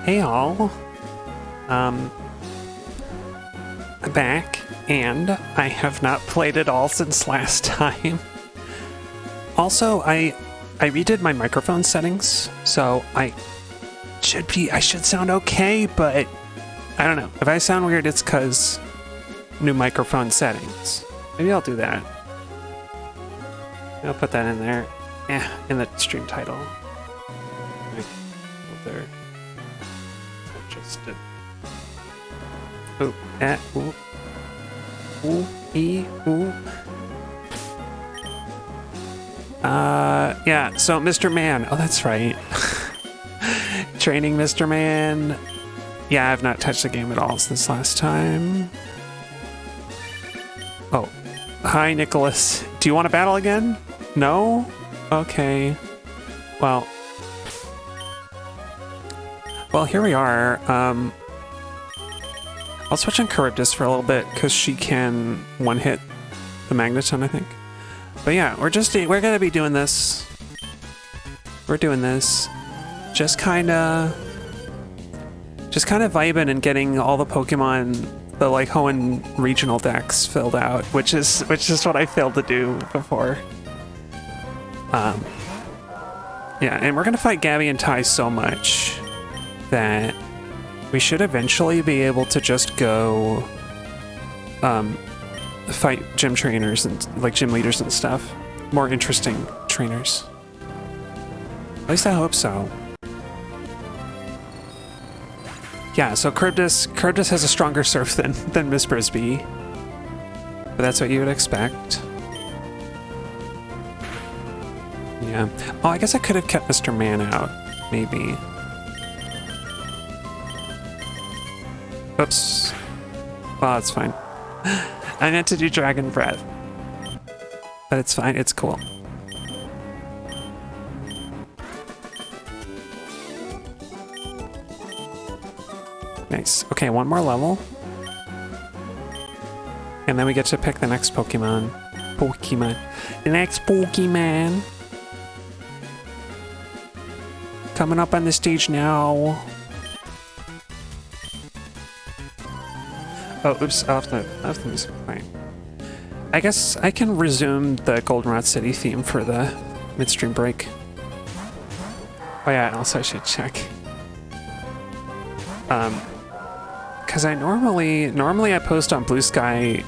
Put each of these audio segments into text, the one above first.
Hey all. I'm back, and I have not played at all since last time. Also, I redid my microphone settings, so I should sound okay, but I don't know. If I sound weird, it's because new microphone settings. Maybe I'll do that. I'll put that in there. Yeah, in the stream title. Right there. Just a... Ooh, ooh. Ooh, ooh. Yeah, so Mr. Man. Oh, that's right. Training Mr. Man. Yeah, I've not touched the game at all since last time. Oh. Hi, Nicholas. Do you want to battle again? No? Okay. Well, here we are. I'll switch on Charybdis for a little bit because she can one-hit the Magneton, I think. But yeah, we're gonna be doing this. We're doing this. Just kind of vibing and getting all the Pokemon, the like Hoenn regional decks filled out, which is what I failed to do before. Yeah, and we're gonna fight Gabby and Ty so much that we should eventually be able to just go fight gym trainers and like gym leaders and stuff. More interesting trainers. At least I hope so. Yeah, so Charybdis has a stronger surf than Miss Brisby. But that's what you would expect. Yeah. Oh, I guess I could have kept Mr. Man out, maybe. Oops. Well, it's fine. I meant to do Dragon Breath. But it's fine, it's cool. Nice. Okay, one more level. And then we get to pick the next Pokemon. The next Pokemon. Coming up on the stage now. Oh, oops, off the music playing. I guess I can resume the Goldenrod City theme for the midstream break. Oh yeah, also I should check. Because I normally I post on Blue Sky.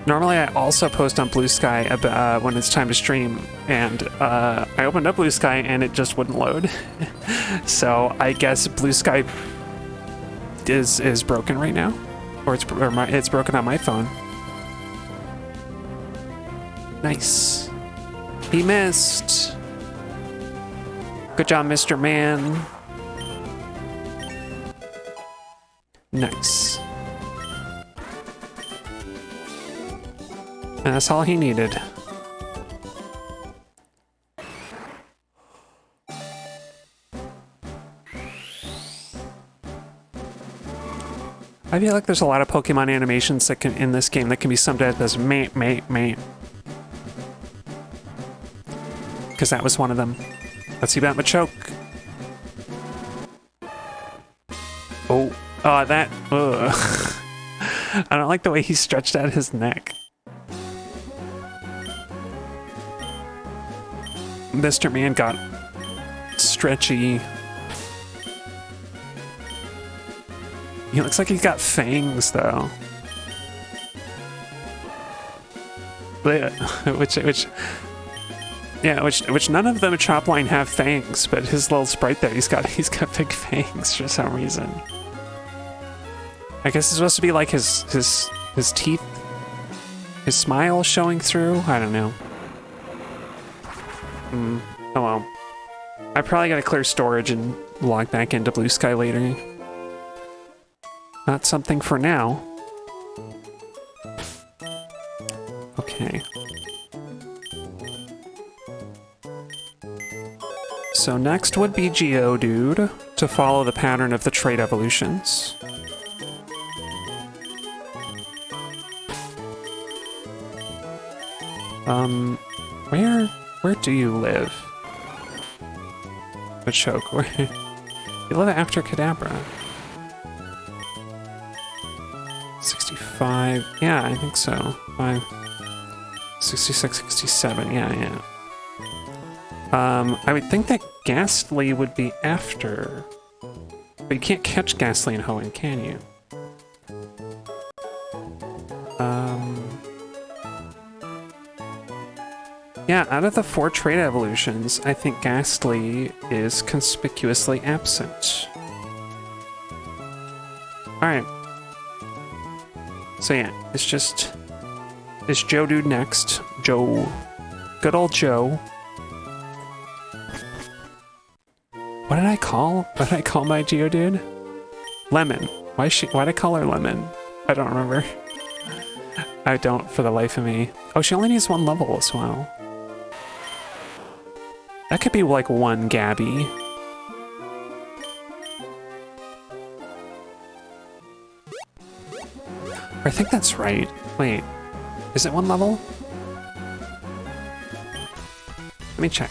Normally I also post on Blue Sky about, when it's time to stream, and I opened up Blue Sky and it just wouldn't load. So I guess Blue Sky is broken right now, or it's broken on my phone. Nice. He missed. Good job, Mr. Man. Nice. And that's all he needed. I feel like there's a lot of Pokemon animations that can in this game that can be summed up as meh. Because that was one of them. Let's see about Machoke. Oh, that. Ugh. I don't like the way he stretched out his neck. Mr. Man got stretchy. He looks like he's got fangs, though. Which none of them Chopline have fangs, but his little sprite there, he's got big fangs for some reason. I guess it's supposed to be like his teeth, his smile showing through. I don't know. Oh well. I probably gotta clear storage and log back into Blue Sky later. Not something for now. Okay. So next would be Geodude to follow the pattern of the trait evolutions. Where do you live? Machoke, You live after Kadabra. 65. Yeah, I think so. 5. 66, 67. Yeah, yeah. I would think that Ghastly would be after. But you can't catch Ghastly and Hoenn, can you? Yeah, out of the 4 trait evolutions, I think Ghastly is conspicuously absent. Alright. So yeah, it's just this Joe dude next. Joe. Good old Joe. What did I call my Geodude? Lemon. Why'd I call her Lemon? I don't remember. I don't for the life of me. Oh, she only needs 1 level as well. That could be like 1 Gabby. I think that's right. Wait, is it 1 level? Let me check.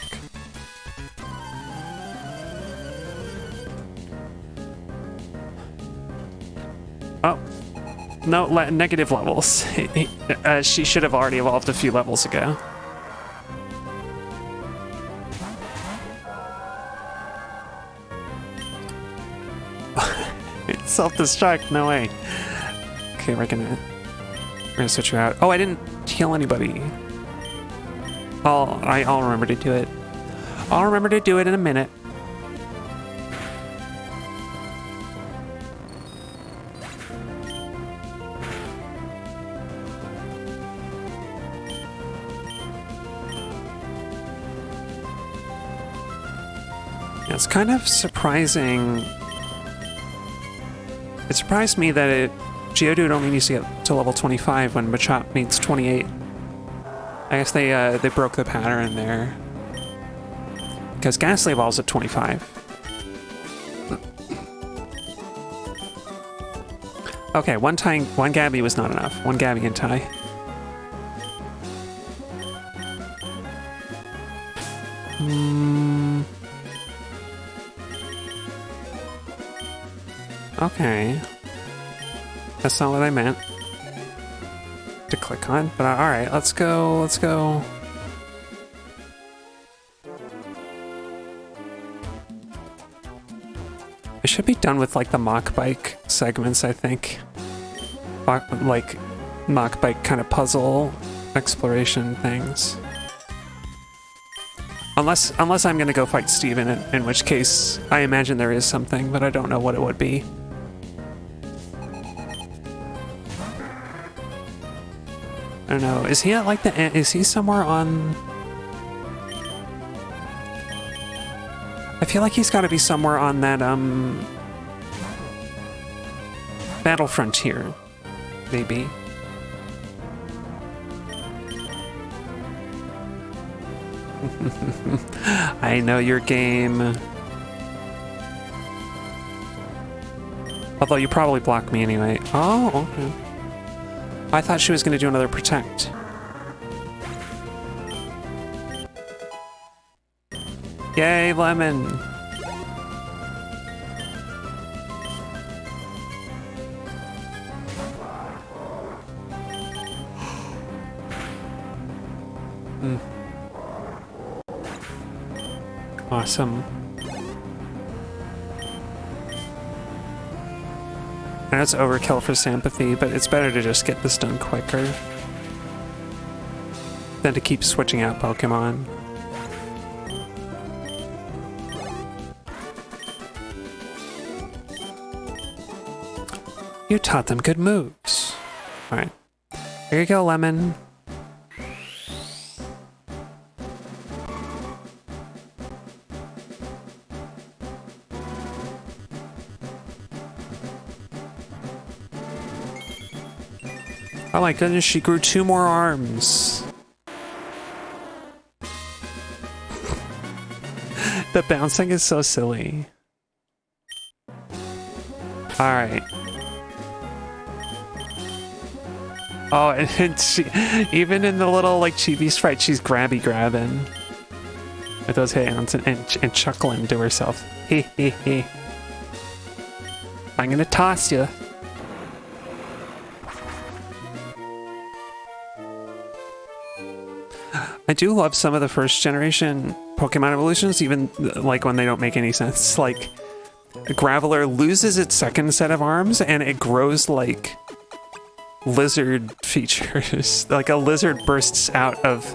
Oh, no, negative levels. She should have already evolved a few levels ago. Self-destruct, no way. Okay, we're gonna switch you out. Oh, I didn't heal anybody. I'll remember to do it. I'll remember to do it in a minute. Yeah, it's kind of surprising. It surprised me that Geodude only needs to get to level 25 when Machop needs 28. I guess they broke the pattern there. Because Ghastly evolves at 25. Okay, one Gabby was not enough. 1 Gabby and tie. Okay. That's not what I meant to click on, but alright, let's go. I should be done with like the mock bike segments, I think. Like mock bike kind of puzzle exploration things. Unless I'm gonna go fight Steven, in which case I imagine there is something, but I don't know what it would be. I don't know. Is he at like is he somewhere on... I feel like he's got to be somewhere on that, Battle Frontier, maybe. I know your game. Although you probably blocked me anyway. Oh, okay. I thought she was going to do another protect. Yay, Lemon! Awesome. I know it's overkill for sympathy, but it's better to just get this done quicker than to keep switching out Pokemon. You taught them good moves. Alright. Here you go, Lemon. Oh my goodness, she grew 2 more arms. The bouncing is so silly. Alright. Oh, and she, even in the little like chibi sprite, she's grabbing with those hands and chuckling to herself. Hee hee hee. I'm gonna toss you. I do love some of the first generation Pokemon evolutions, even like when they don't make any sense. Like Graveler loses its second set of arms and it grows like lizard features. Like a lizard bursts out of...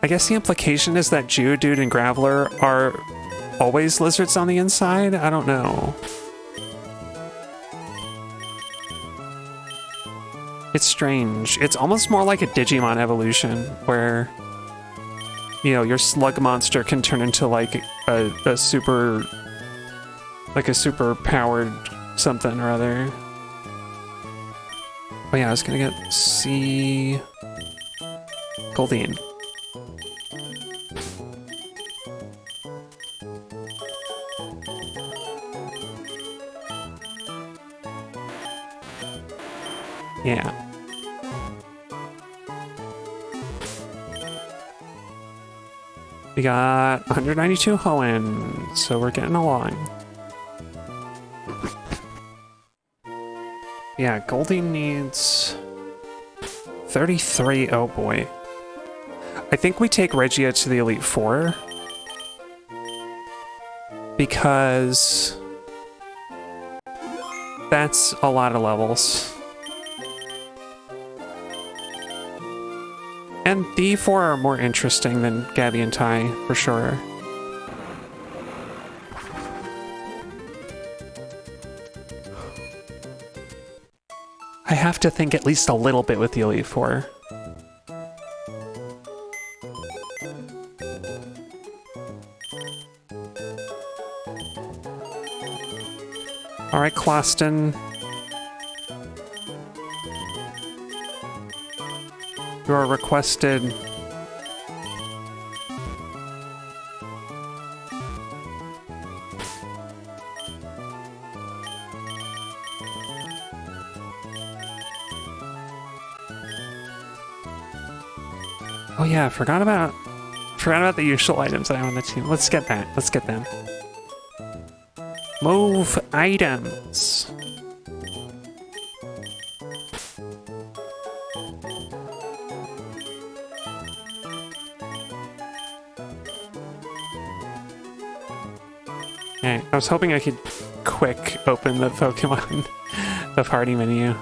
I guess the implication is that Geodude and Graveler are always lizards on the inside? I don't know. It's strange. It's almost more like a Digimon evolution, where, you know, your slug monster can turn into like a super... like a super powered something or other. Oh yeah, I was gonna get C... Goldeen. Yeah. We got 192 Hoenn, so we're getting along. Yeah, Goldie needs 33. Oh boy. I think we take Regia to the Elite Four because that's a lot of levels. And D4 are more interesting than Gabby and Ty, for sure. I have to think at least a little bit with the Elite Four. Alright, Closton. You are requested. Oh yeah, forgot about the usual items I have on the team. Let's get that. Let's get them. Move items. Okay, I was hoping I could quick open the Pokemon, the party menu.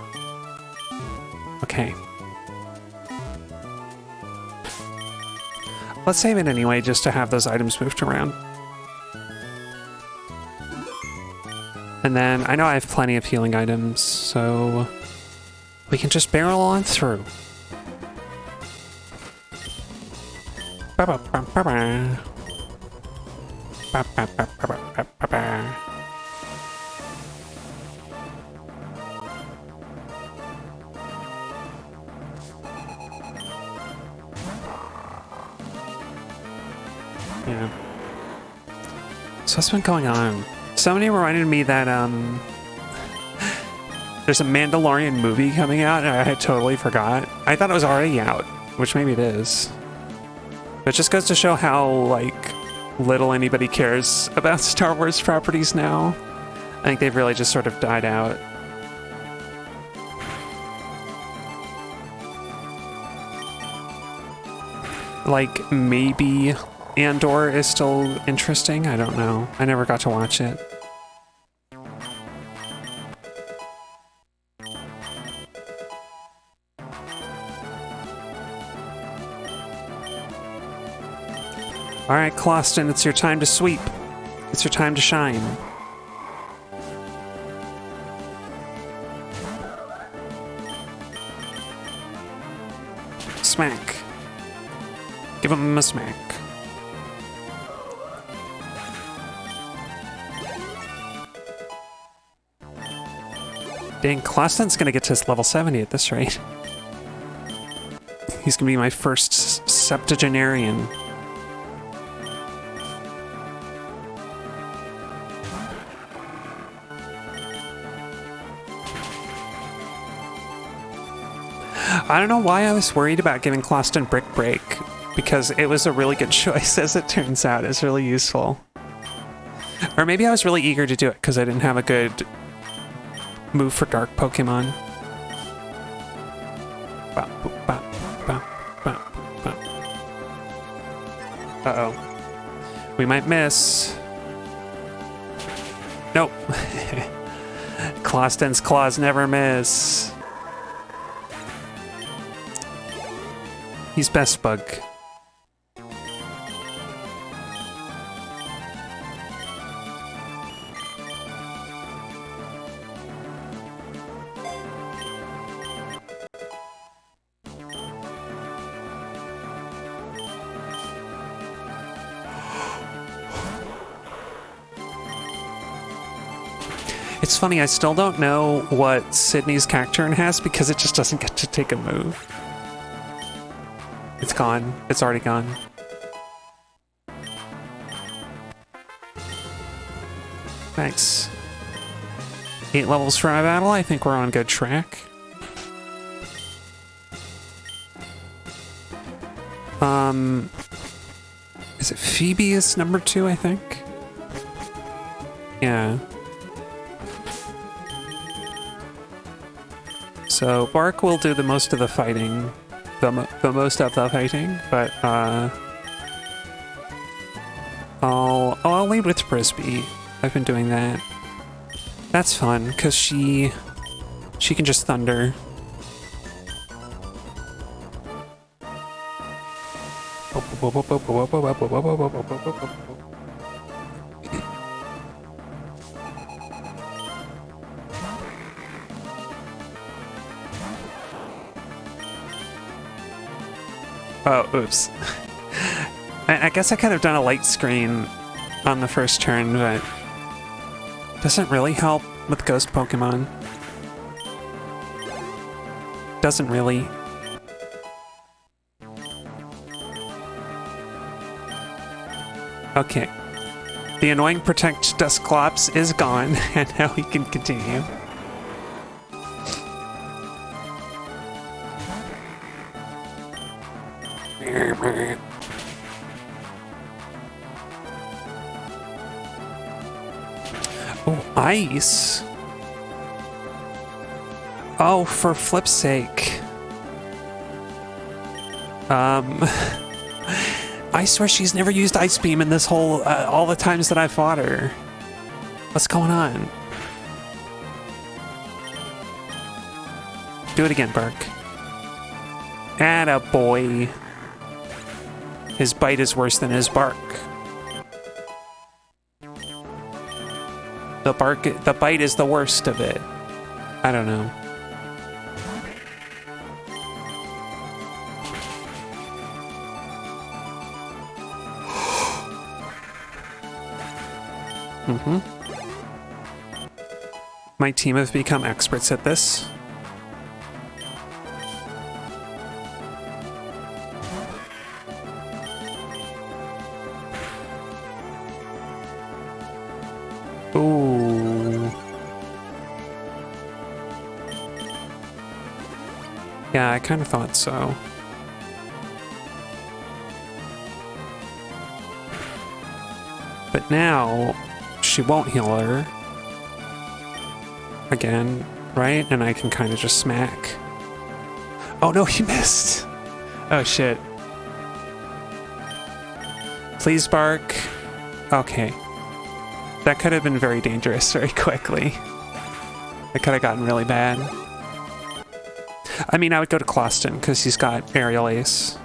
Okay. Let's save it anyway, just to have those items moved around. And then, I know I have plenty of healing items, so we can just barrel on through. Ba-ba-ba-ba-ba. Ba-ba-ba-ba-ba-ba-ba. Yeah. So what's been going on? Somebody reminded me that there's a Mandalorian movie coming out, and I had totally forgot. I thought it was already out, which maybe it is. But it just goes to show how, like, little anybody cares about Star Wars properties now. I think they've really just sort of died out. Like, maybe Andor is still interesting? I don't know. I never got to watch it. Alright, Closton, it's your time to sweep. It's your time to shine. Smack. Give him a smack. Dang, Closton's gonna get to his level 70 at this rate. He's gonna be my first septuagenarian. I don't know why I was worried about giving Closton Brick Break, because it was a really good choice, as it turns out. It's really useful. Or maybe I was really eager to do it because I didn't have a good move for dark Pokemon. Uh-oh. We might miss. Nope. Closton's claws never miss. He's best bug. It's funny, I still don't know what Sydney's Cacturne has because it just doesn't get to take a move. It's gone. It's already gone. Nice. 8 levels for my battle. I think we're on good track. Is it Phoebe is number 2, I think? Yeah. So Bark will do the most of the fighting, the most of the fighting, but I'll lead with Frisbee. I've been doing that. That's fun because she can just thunder. Oh, oops. I guess I could have done a light screen on the first turn, but doesn't really help with ghost Pokemon. Doesn't really. Okay. The annoying Protect Dusclops is gone, and now we can continue. Oh, ice. Oh, for flip's sake. I swear she's never used Ice Beam in this whole, all the times that I fought her. What's going on? Do it again, Bark. Attaboy. His bite is worse than his bark. The bite is the worst of it. I don't know. My team have become experts at this. Ooh. Yeah, I kind of thought so. But now, she won't heal her. Again, right? And I can kind of just smack. Oh no, he missed! Oh shit. Please, Bark. Okay. That could have been very dangerous very quickly. It could have gotten really bad. I mean, I would go to Closton because he's got Aerial Ace.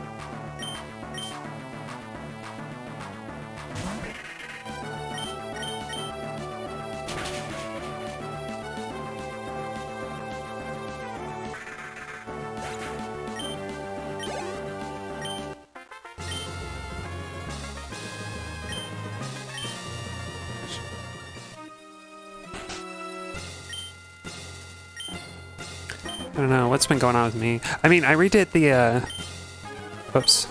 I don't know, what's been going on with me? I mean, I redid the, whoops.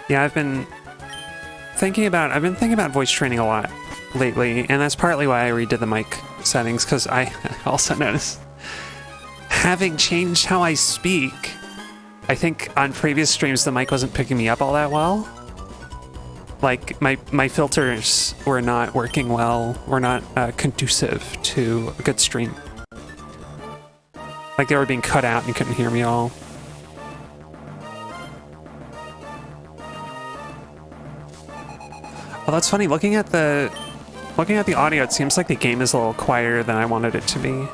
Yeah, I've been thinking about voice training a lot lately, and that's partly why I redid the mic settings, because I also noticed having changed how I speak, I think on previous streams the mic wasn't picking me up all that well. Like, my filters were not working well, were not conducive to a good stream. Like, they were being cut out and you couldn't hear me all. Well, that's funny. Looking at the audio, it seems like the game is a little quieter than I wanted it to be.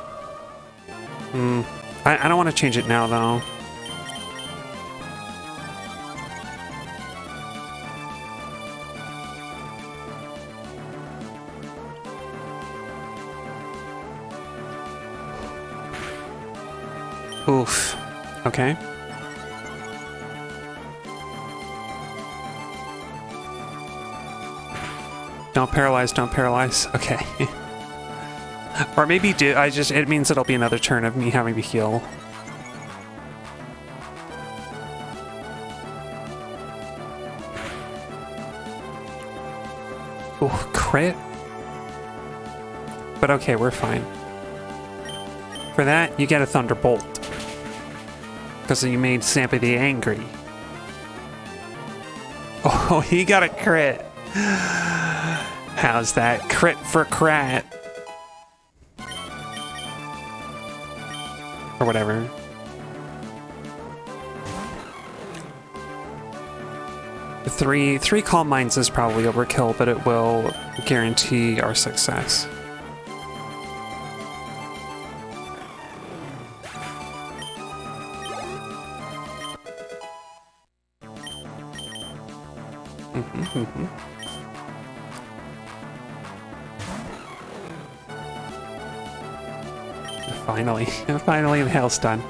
I don't want to change it now, though. Oof. Okay. Don't paralyze, don't paralyze. Okay. Or maybe it means it'll be another turn of me having to heal. Ooh, crit? But okay, we're fine. For that, you get a Thunderbolt. Because you made Sampathy angry. Oh, he got a crit. How's that? Crit for crat. Or whatever. Three Calm Minds is probably overkill, but it will guarantee our success. Finally the hail's done.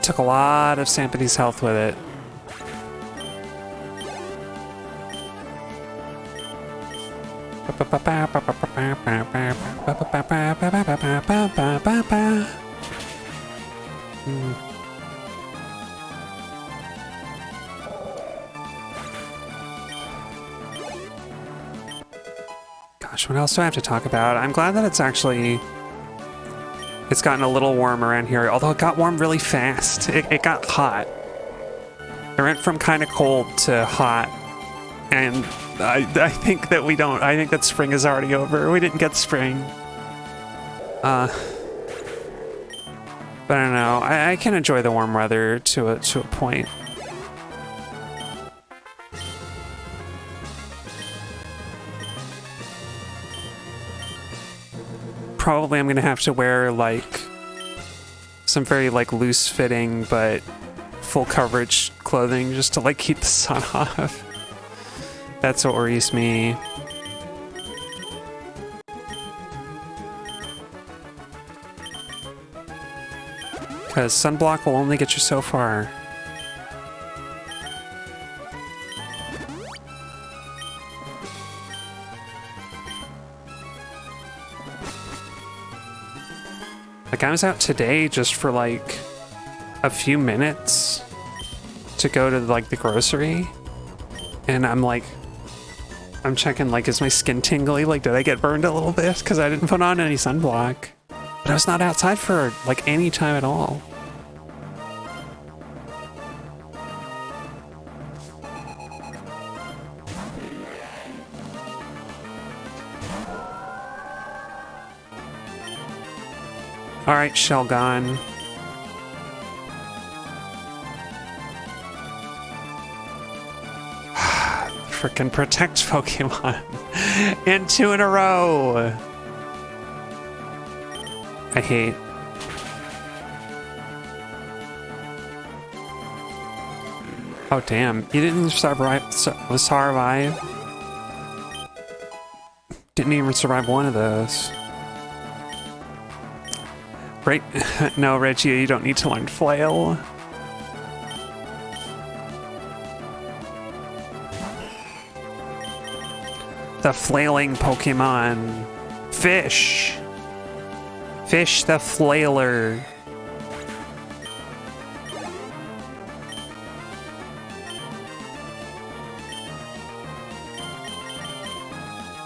Took a lot of Sampathy's health with it. Gosh, what else do I have to talk about? I'm glad that it's gotten a little warm around here, although it got warm really fast. It got hot. It went from kind of cold to hot. And I think that I think that spring is already over. We didn't get spring. But I don't know. I can enjoy the warm weather to a point. Probably I'm gonna have to wear like some very like loose fitting but full coverage clothing just to like keep the sun off. That's what worries me. Because sunblock will only get you so far. Like, I was out today just for like a few minutes to go to like the grocery, and I'm checking like, is my skin tingly? Like, did I get burned a little bit? Because I didn't put on any sunblock. But I was not outside for like any time at all. All right, Shelgon. Frickin' protect Pokemon. And 2 in a row. I hate. Oh, damn. You didn't survive. Didn't even survive one of those. Right? No, Reggie, you don't need to learn Flail. The flailing Pokemon. Fish. Fish the Flailer.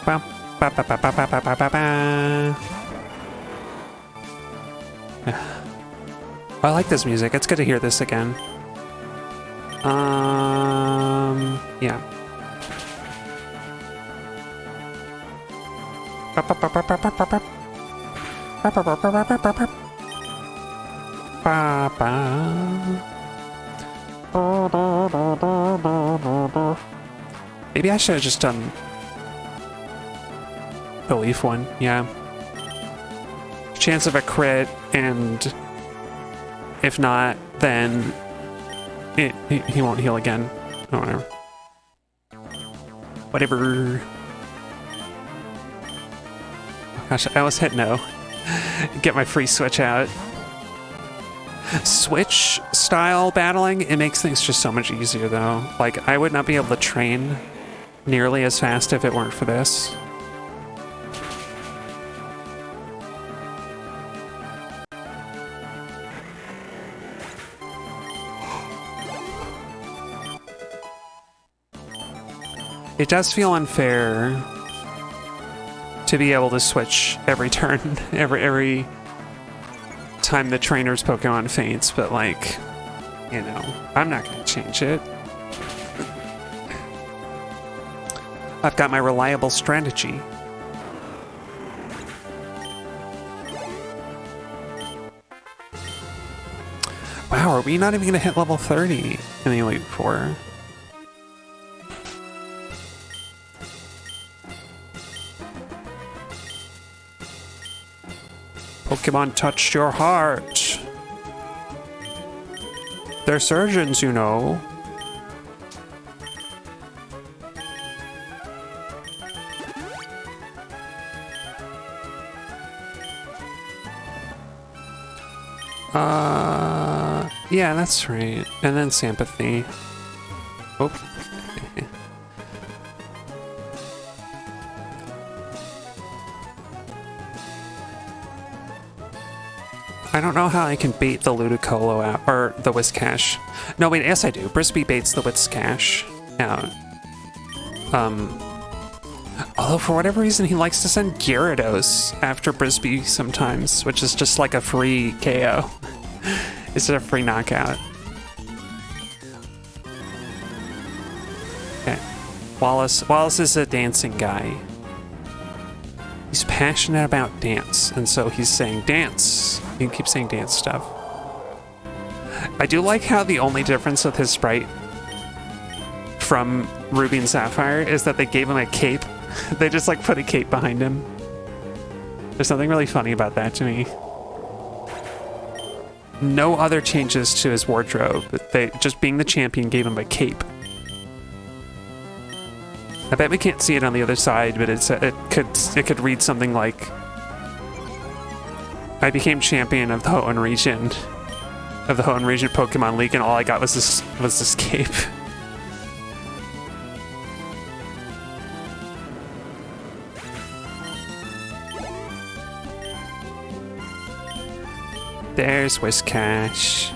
Ba, ba, ba, ba, ba, ba, ba, ba, ba. I like this music. It's good to hear this again. Yeah. Maybe I should have just done the leaf one. Yeah. Chance of a crit, and if not, then he won't heal again. Oh, whatever. Whatever. Gosh, I almost hit no. Get my free switch out. Switch style battling, it makes things just so much easier though. Like, I would not be able to train nearly as fast if it weren't for this. It does feel unfair to be able to switch every turn, every time the trainer's Pokemon faints, but like, you know, I'm not gonna change it. I've got my reliable strategy. Wow, are we not even gonna hit level 30 in the Elite Four? Pokemon touched your heart. They're surgeons, you know. Yeah, that's right. And then sympathy. Oh. I don't know how I can bait the Ludicolo out, or the Whiscash. No, wait, yes I do. Brisby baits the Whiscash out. Although for whatever reason he likes to send Gyarados after Brisby sometimes, which is just like a free KO. It's a free knockout. Okay. Wallace is a dancing guy. He's passionate about dance, and so he's saying dance. He keeps saying dance stuff. I do like how the only difference with his sprite from Ruby and Sapphire is that they gave him a cape. They just like put a cape behind him. There's something really funny about that to me. No other changes to his wardrobe. They just being the champion gave him a cape. I bet we can't see it on the other side, but it could read something like, I became champion of the Hoenn region, Pokemon League, and all I got was this cape. There's Whiscash.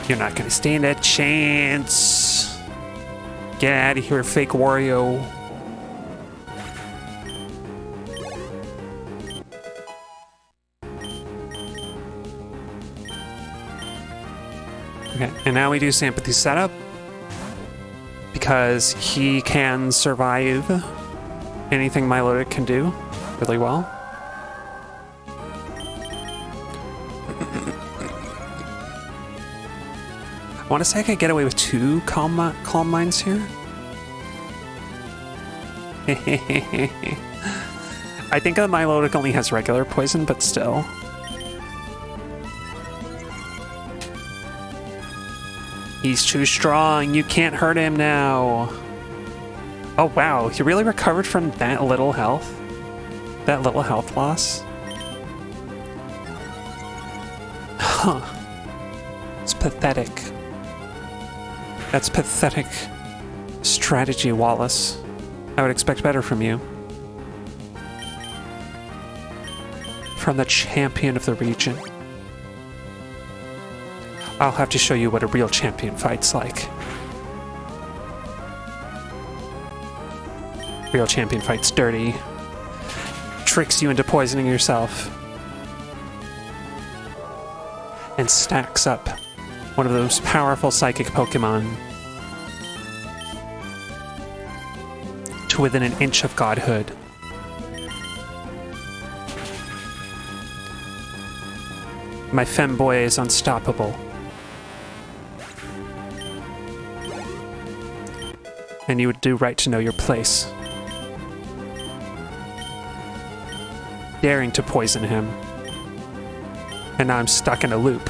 You're not gonna stand a chance. Get out of here, fake Wario. Okay, and now we do Sympathy setup because he can survive anything Milotic can do really well. I want to say I could get away with 2 Calm Minds here. I think the Milotic only has regular poison, but still. He's too strong. You can't hurt him now. Oh, wow. He really recovered from that little health? That little health loss? Huh. It's pathetic. That's pathetic strategy, Wallace. I would expect better from you. From the champion of the region. I'll have to show you what a real champion fights like. Real champion fights dirty. Tricks you into poisoning yourself. And stacks up one of those powerful psychic Pokemon to within an inch of godhood. My femboy is unstoppable. And you would do right to know your place. Daring to poison him. And now I'm stuck in a loop.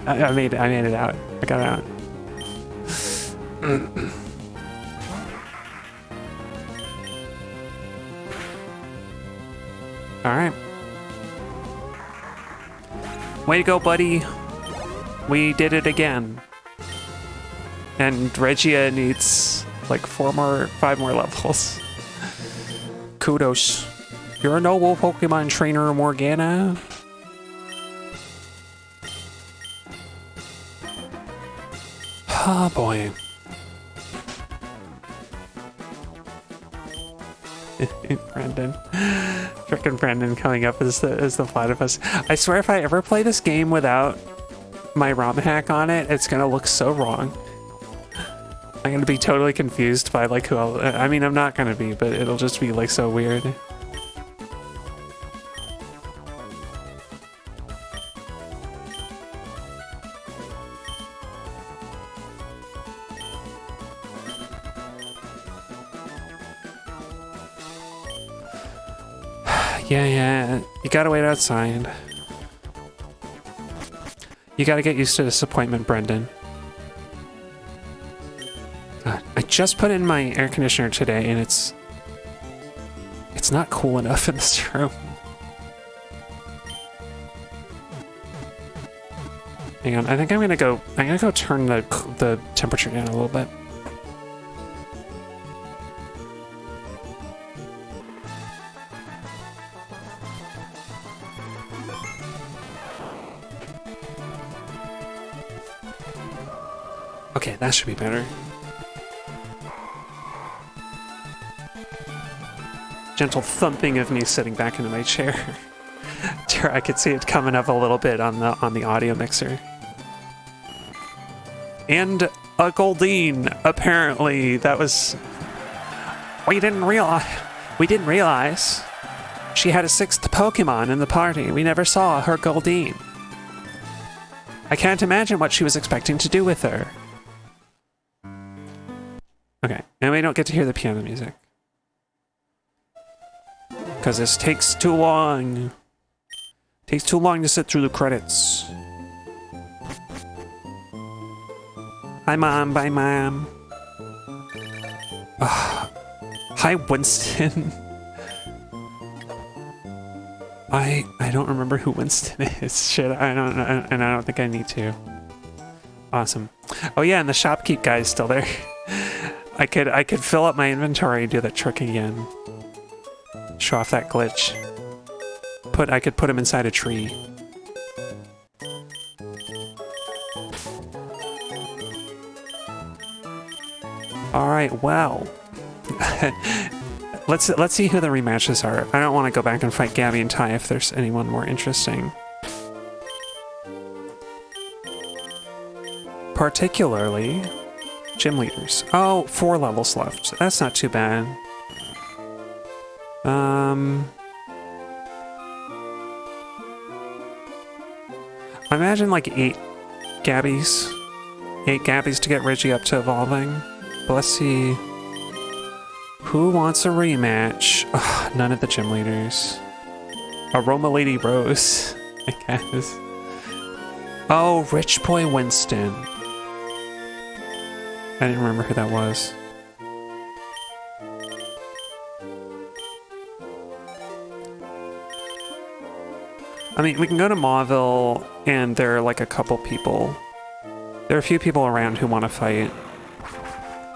I made it out. I got out. Alright. Way to go, buddy. We did it again. And Regia needs like 5 more levels. Kudos. You're a noble Pokemon trainer, Morgana. Oh boy. Brendan. Frickin' Brendan coming up as the platypus. I swear if I ever play this game without my ROM hack on it, it's gonna look so wrong. I'm gonna be totally confused by like who I mean, I'm not gonna be, but it'll just be like so weird. Yeah, you gotta wait outside. You gotta get used to disappointment, Brendan. God, I just put in my air conditioner today and it's not cool enough in this room. Hang on, I think I'm gonna go turn the temperature down a little bit. Okay, that should be better. Gentle thumping of me sitting back into my chair. I could see it coming up a little bit on the audio mixer. And a Goldeen, apparently. That was... We didn't realize she had a 6th Pokemon in the party. We never saw her Goldeen. I can't imagine what she was expecting to do with her. Okay, and we don't get to hear the piano music. Because this takes too long. Takes too long to sit through the credits. Hi, Mom. Bye, Mom. Hi, Winston. I don't remember who Winston is. Shit, I don't know, and I don't think I need to. Awesome. Oh yeah, and the shopkeep guy's still there. I could fill up my inventory and do that trick again. Show off that glitch. I could put him inside a tree. All right, well. Let's see who the rematches are. I don't want to go back and fight Gabby and Ty if there's anyone more interesting. Particularly gym leaders. Oh, 4 levels left. That's not too bad. I imagine like 8 Gabbies. 8 Gabbies to get Reggie up to evolving. But let's see. Who wants a rematch? Ugh, none of the gym leaders. Aroma Lady Rose, I guess. Oh, Rich Boy Winston. I didn't remember who that was. I mean, we can go to Mauville, and there are like a couple people. There are a few people around who want to fight.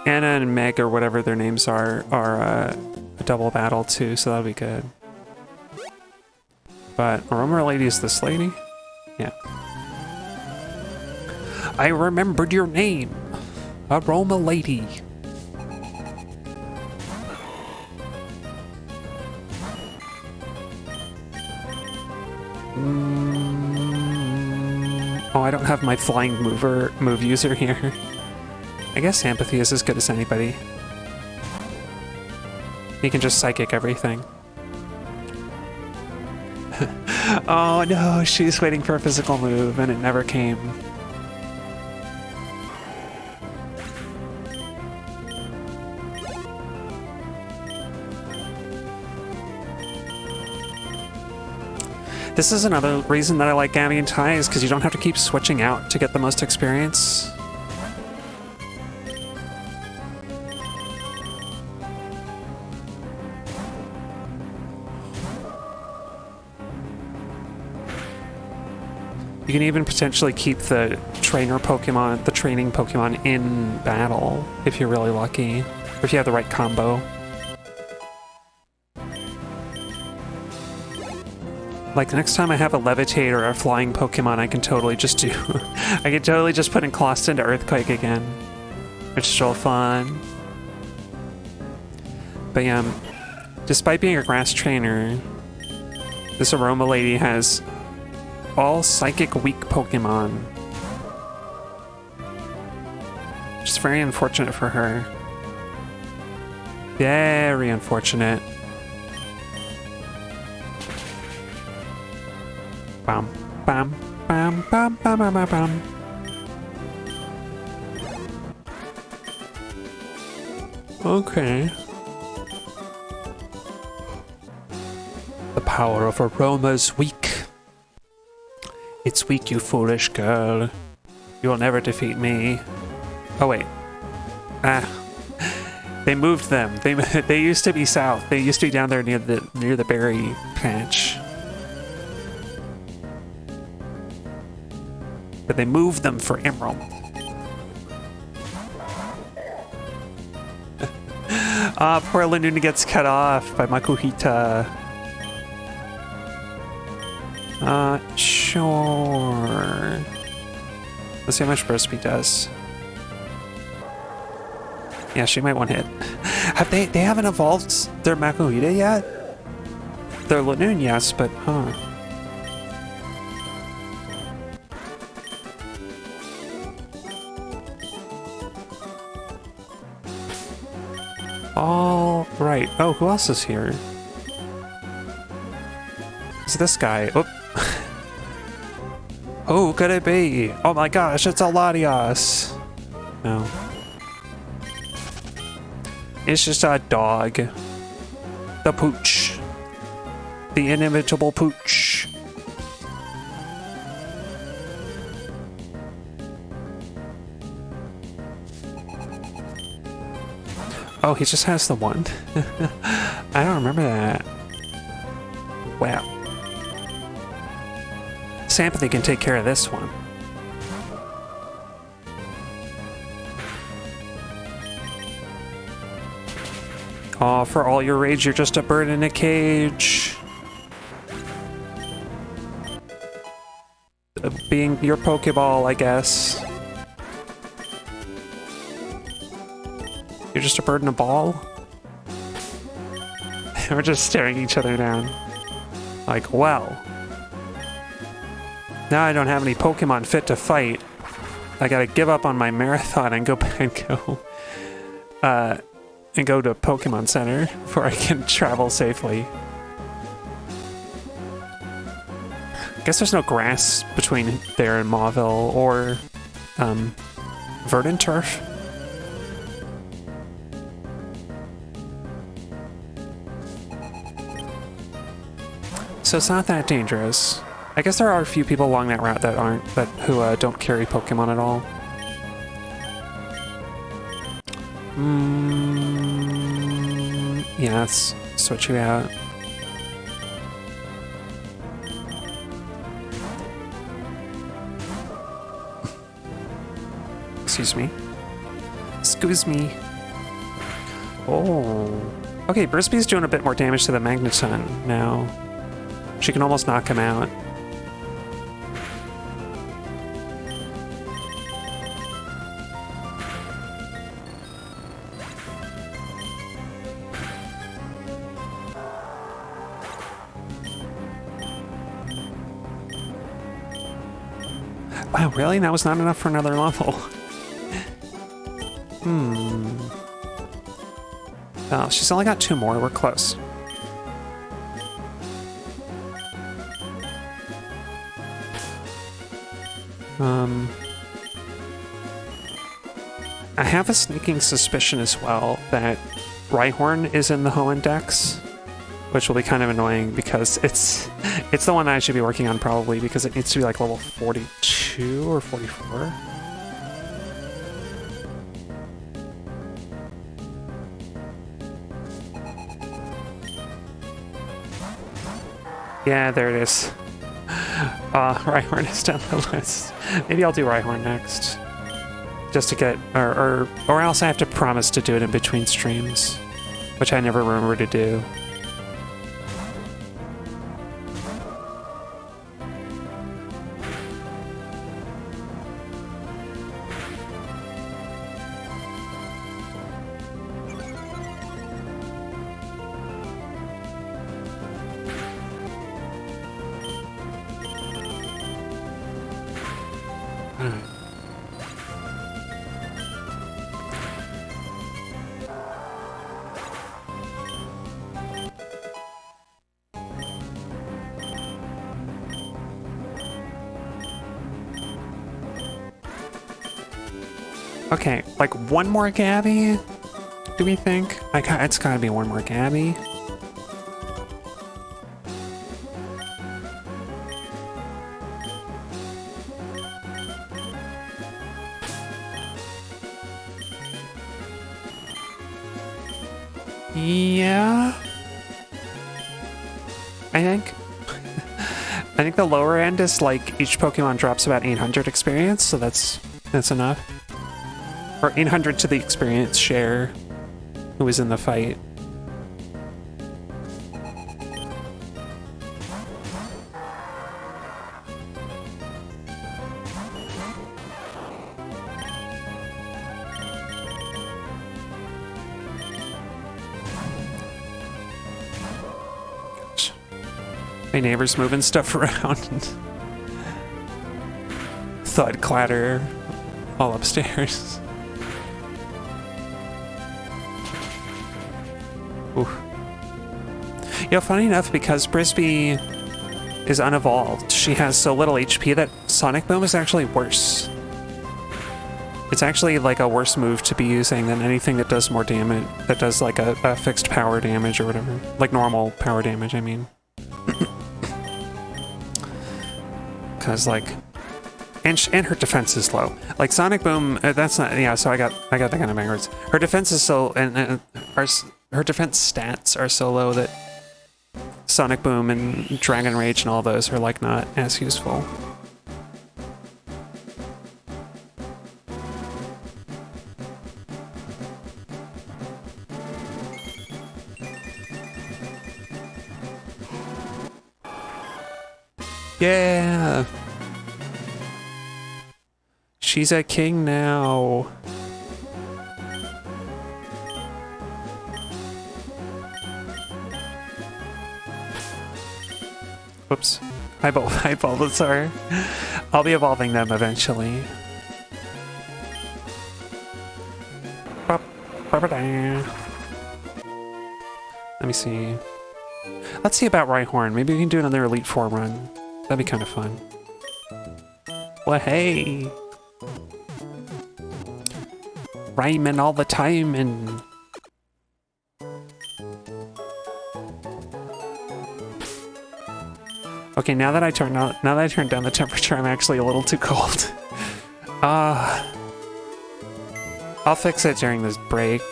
Anna and Meg, or whatever their names are a double battle too, so that'll be good. But Aroma Lady is this lady? Yeah. I remembered your name. Aroma Lady. Oh, I don't have my flying move user here. I guess Empathy is as good as anybody. He can just psychic everything. Oh no, she's waiting for a physical move and it never came. This is another reason that I like Gabby and Ty, is because you don't have to keep switching out to get the most experience. You can even potentially keep the training Pokemon in battle if you're really lucky, or if you have the right combo. Like next time I have a Levitate or a flying Pokemon, I can totally just do... I can totally just put in Clawst into Earthquake again, which is still fun. But yeah, despite being a grass trainer, this Aroma lady has all psychic weak Pokemon. Which is very unfortunate for her. Very unfortunate. Bam, bam, bam, bam, bam, bam, bam, bam. Okay. The power of Aroma's weak. It's weak, you foolish girl. You will never defeat me. Oh wait. Ah. They moved them. They used to be south. They used to be down there near the berry patch. But they moved them for Emerald. Ah, poor Lanuna gets cut off by Makuhita. Sure. Let's see how much burst speed does. Yeah, she might one hit. Have they haven't evolved their Makuhita yet? Their Lanoon, yes, but huh. All right. Oh, who else is here? It's this guy. Oh. Who could it be? Oh my gosh, it's a Latias. No. It's just a dog. The Pooch. The inimitable Pooch. Oh, he just has the one. I don't remember that. Wow. Sympathy can take care of this one. Aw, for all your rage, you're just a bird in a cage. Being your Pokeball, I guess. You're just a bird in a ball? We're just staring each other down. Like, well. Now I don't have any Pokemon fit to fight. I gotta give up on my marathon and go to Pokemon Center before I can travel safely. I guess there's no grass between there and Mauville or Verdant Turf. So it's not that dangerous. I guess there are a few people along that route that who don't carry Pokemon at all. Yeah, let's switch you out. Excuse me. Excuse me. Oh. Okay, Brisby's doing a bit more damage to the Magneton now. She can almost knock him out. Wow, really? That was not enough for another level. Oh, she's only got 2 more. We're close. I have a sneaking suspicion as well that Rhyhorn is in the Hoenn, which will be kind of annoying because it's the one that I should be working on probably because it needs to be like level 42 or 44. Yeah, there it is. Rhyhorn is down the list. Maybe I'll do Rhyhorn next. Just to get, or else I have to promise to do it in between streams, which I never remember to do. Okay, like one more Gabby, do we think? It's gotta be one more Gabby. Yeah. I think. I think the lower end is like each Pokemon drops about 800 experience, so that's enough. Or 800 to the experience share who was in the fight. Gosh. My neighbor's moving stuff around. Thud clatter all upstairs. Oof. You know, funny enough, because Brisbee is unevolved, she has so little HP that Sonic Boom is actually worse. It's actually like a worse move to be using than anything that does more damage, that does like a fixed power damage or whatever. Like normal power damage, I mean. Because like, and her defense is low. Like Sonic Boom, that's not, yeah, so I got that kind of backwards. Her defense is so, and her defense stats are so low that Sonic Boom and Dragon Rage and all those are like not as useful. Yeah! She's a king now. Whoops. Hi Bulbasaur. I'll be evolving them eventually. Let me see. Let's see about Rhyhorn. Maybe we can do another Elite Four run. That'd be kind of fun. Well, hey! Rhyming all the time and... Okay, now that I turned down the temperature, I'm actually a little too cold. I'll fix it during this break,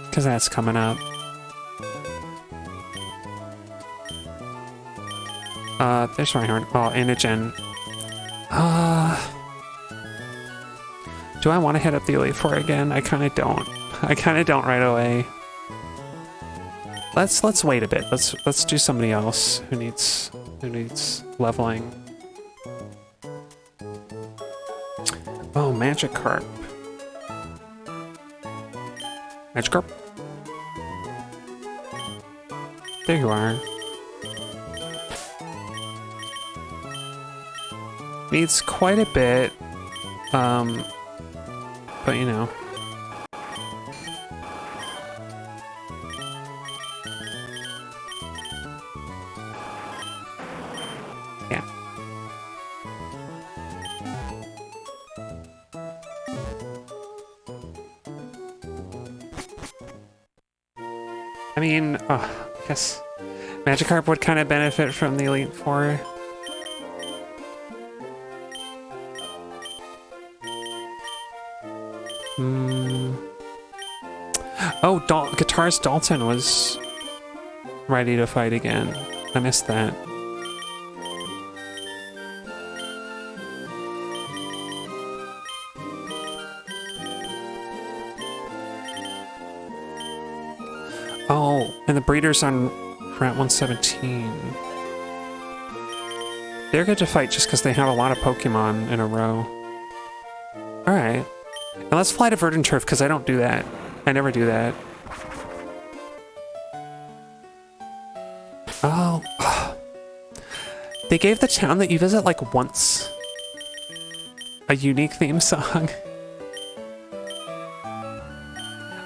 because that's coming up. There's Rhyhorn. Oh, Inogen. Do I want to hit up the Elite Four again? I kind of don't. I kind of don't right away. Let's wait a bit. Let's do somebody else who needs leveling. Oh, Magikarp. Magikarp. There you are. Needs quite a bit. But you know. Yeah. I mean, I guess Magikarp would kind of benefit from the Elite Four. Oh, Guitar's Dalton was ready to fight again. I missed that. Oh, and the breeders on Route 117. They're good to fight just because they have a lot of Pokemon in a row. Alright. Now let's fly to Verdant Turf because I don't do that. I never do that. Oh. They gave the town that you visit like once a unique theme song.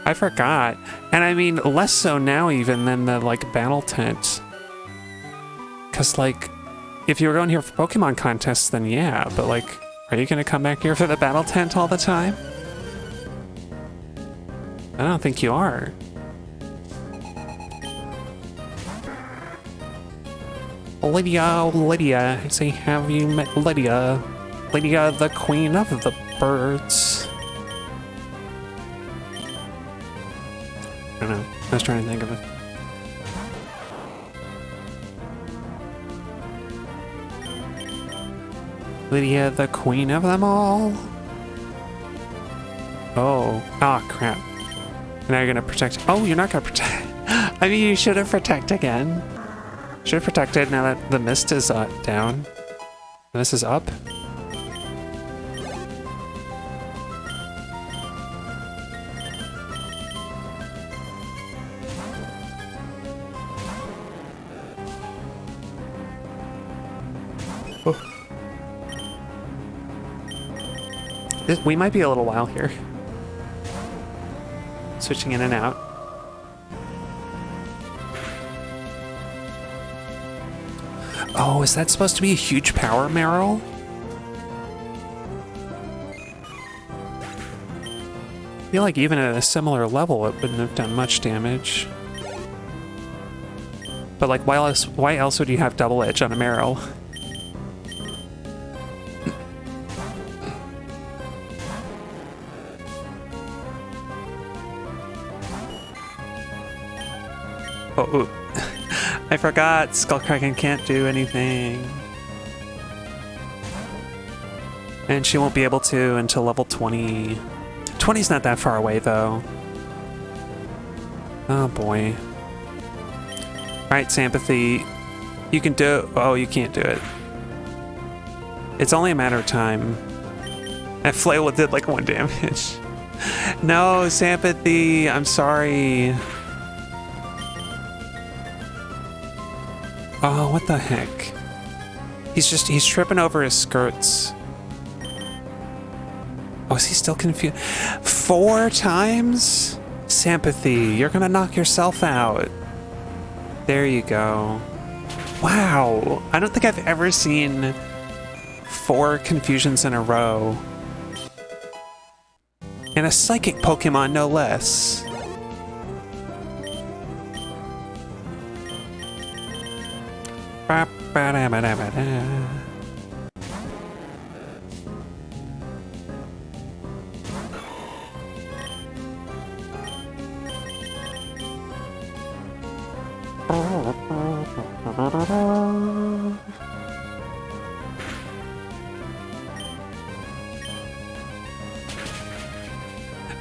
I forgot. And I mean, less so now even than the like battle tent. Cause like, if you were going here for Pokemon contests, then yeah, but like, are you gonna come back here for the battle tent all the time? I don't think you are. Lydia, I say, have you met Lydia? Lydia, the queen of the birds. I don't know, I was trying to think of it. Lydia, the queen of them all? Oh, crap. Now you're gonna protect. Oh, you're not gonna protect. I mean, you should have protected again. Should have protected now that the mist is down. This is up. Oh. We might be a little while here. Switching in and out. Oh, is that supposed to be a huge power Meryl? I feel like even at a similar level, it wouldn't have done much damage. But like, why else would you have double edge on a Meryl? Oh, I forgot Skullkraken can't do anything. And she won't be able to until level 20. 20's not that far away, though. Oh, boy. Alright, Sympathy. You can do it. Oh, you can't do it. It's only a matter of time. That flail did like 1 damage. No, Sympathy. I'm sorry. Oh, what the heck? He's tripping over his skirts. Oh, is he still confused? 4 times? Sympathy, you're gonna knock yourself out. There you go. Wow, I don't think I've ever seen 4 confusions in a row. And a psychic Pokemon, no less.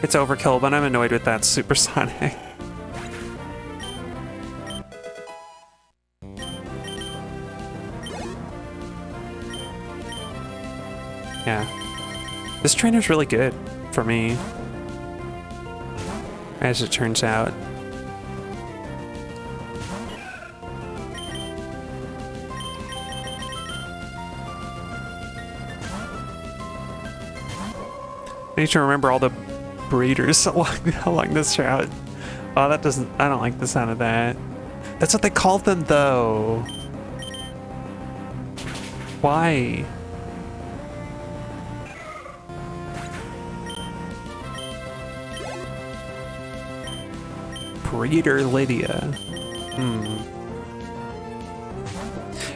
It's overkill, but I'm annoyed with that supersonic. Yeah. This trainer's really good for me, as it turns out. I need to remember all the breeders along this route. Oh, that doesn't... I don't like the sound of that. That's what they called them, though. Why? Breeder Lydia.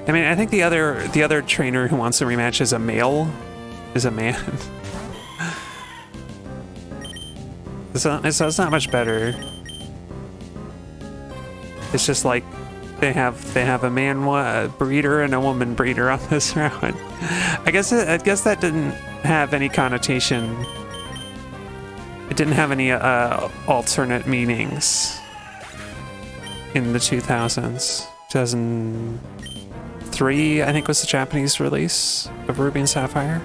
I mean, I think the other trainer who wants a rematch is a male, is a man. So it's not much better. It's just like they have a man breeder and a woman breeder on this round. I guess that didn't have any connotation. It didn't have any alternate meanings in the 2000s. 2003, I think, was the Japanese release of Ruby and Sapphire.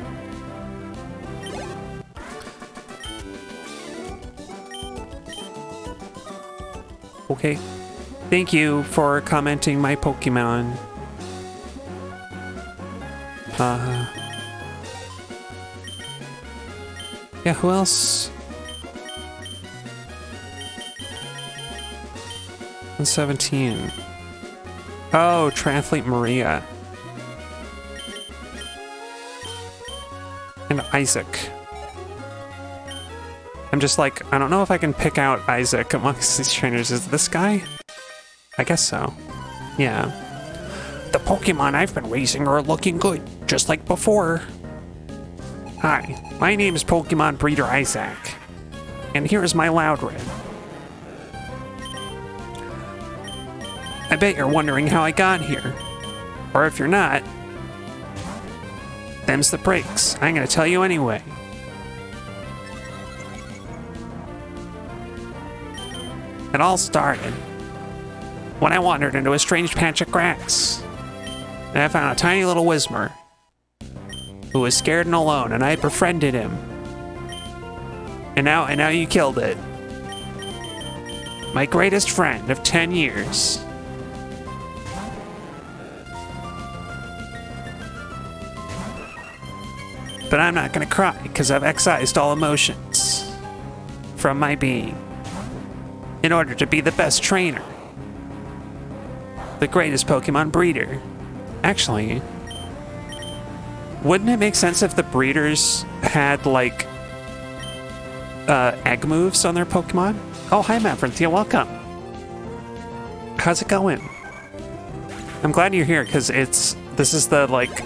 Okay. Thank you for commenting my Pokemon. Yeah, who else? 117. Oh, Triathlete Maria. And Isaac. I'm just like, I don't know if I can pick out Isaac amongst these trainers. Is this guy? I guess so. Yeah. The Pokemon I've been raising are looking good, just like before. Hi, my name is Pokemon Breeder Isaac. And here is my Loudred. I bet you're wondering how I got here. Or if you're not, them's the breaks. I'm gonna tell you anyway. It all started when I wandered into a strange patch of grass. And I found a tiny little Whismur who was scared and alone, and I befriended him. And now you killed it. My greatest friend of 10 years. But I'm not gonna cry, because I've excised all emotions from my being in order to be the best trainer. The greatest Pokemon breeder. Actually, wouldn't it make sense if the breeders had, like, egg moves on their Pokemon? Oh, hi, Mavrinthia, welcome. How's it going? I'm glad you're here, because this is the, like,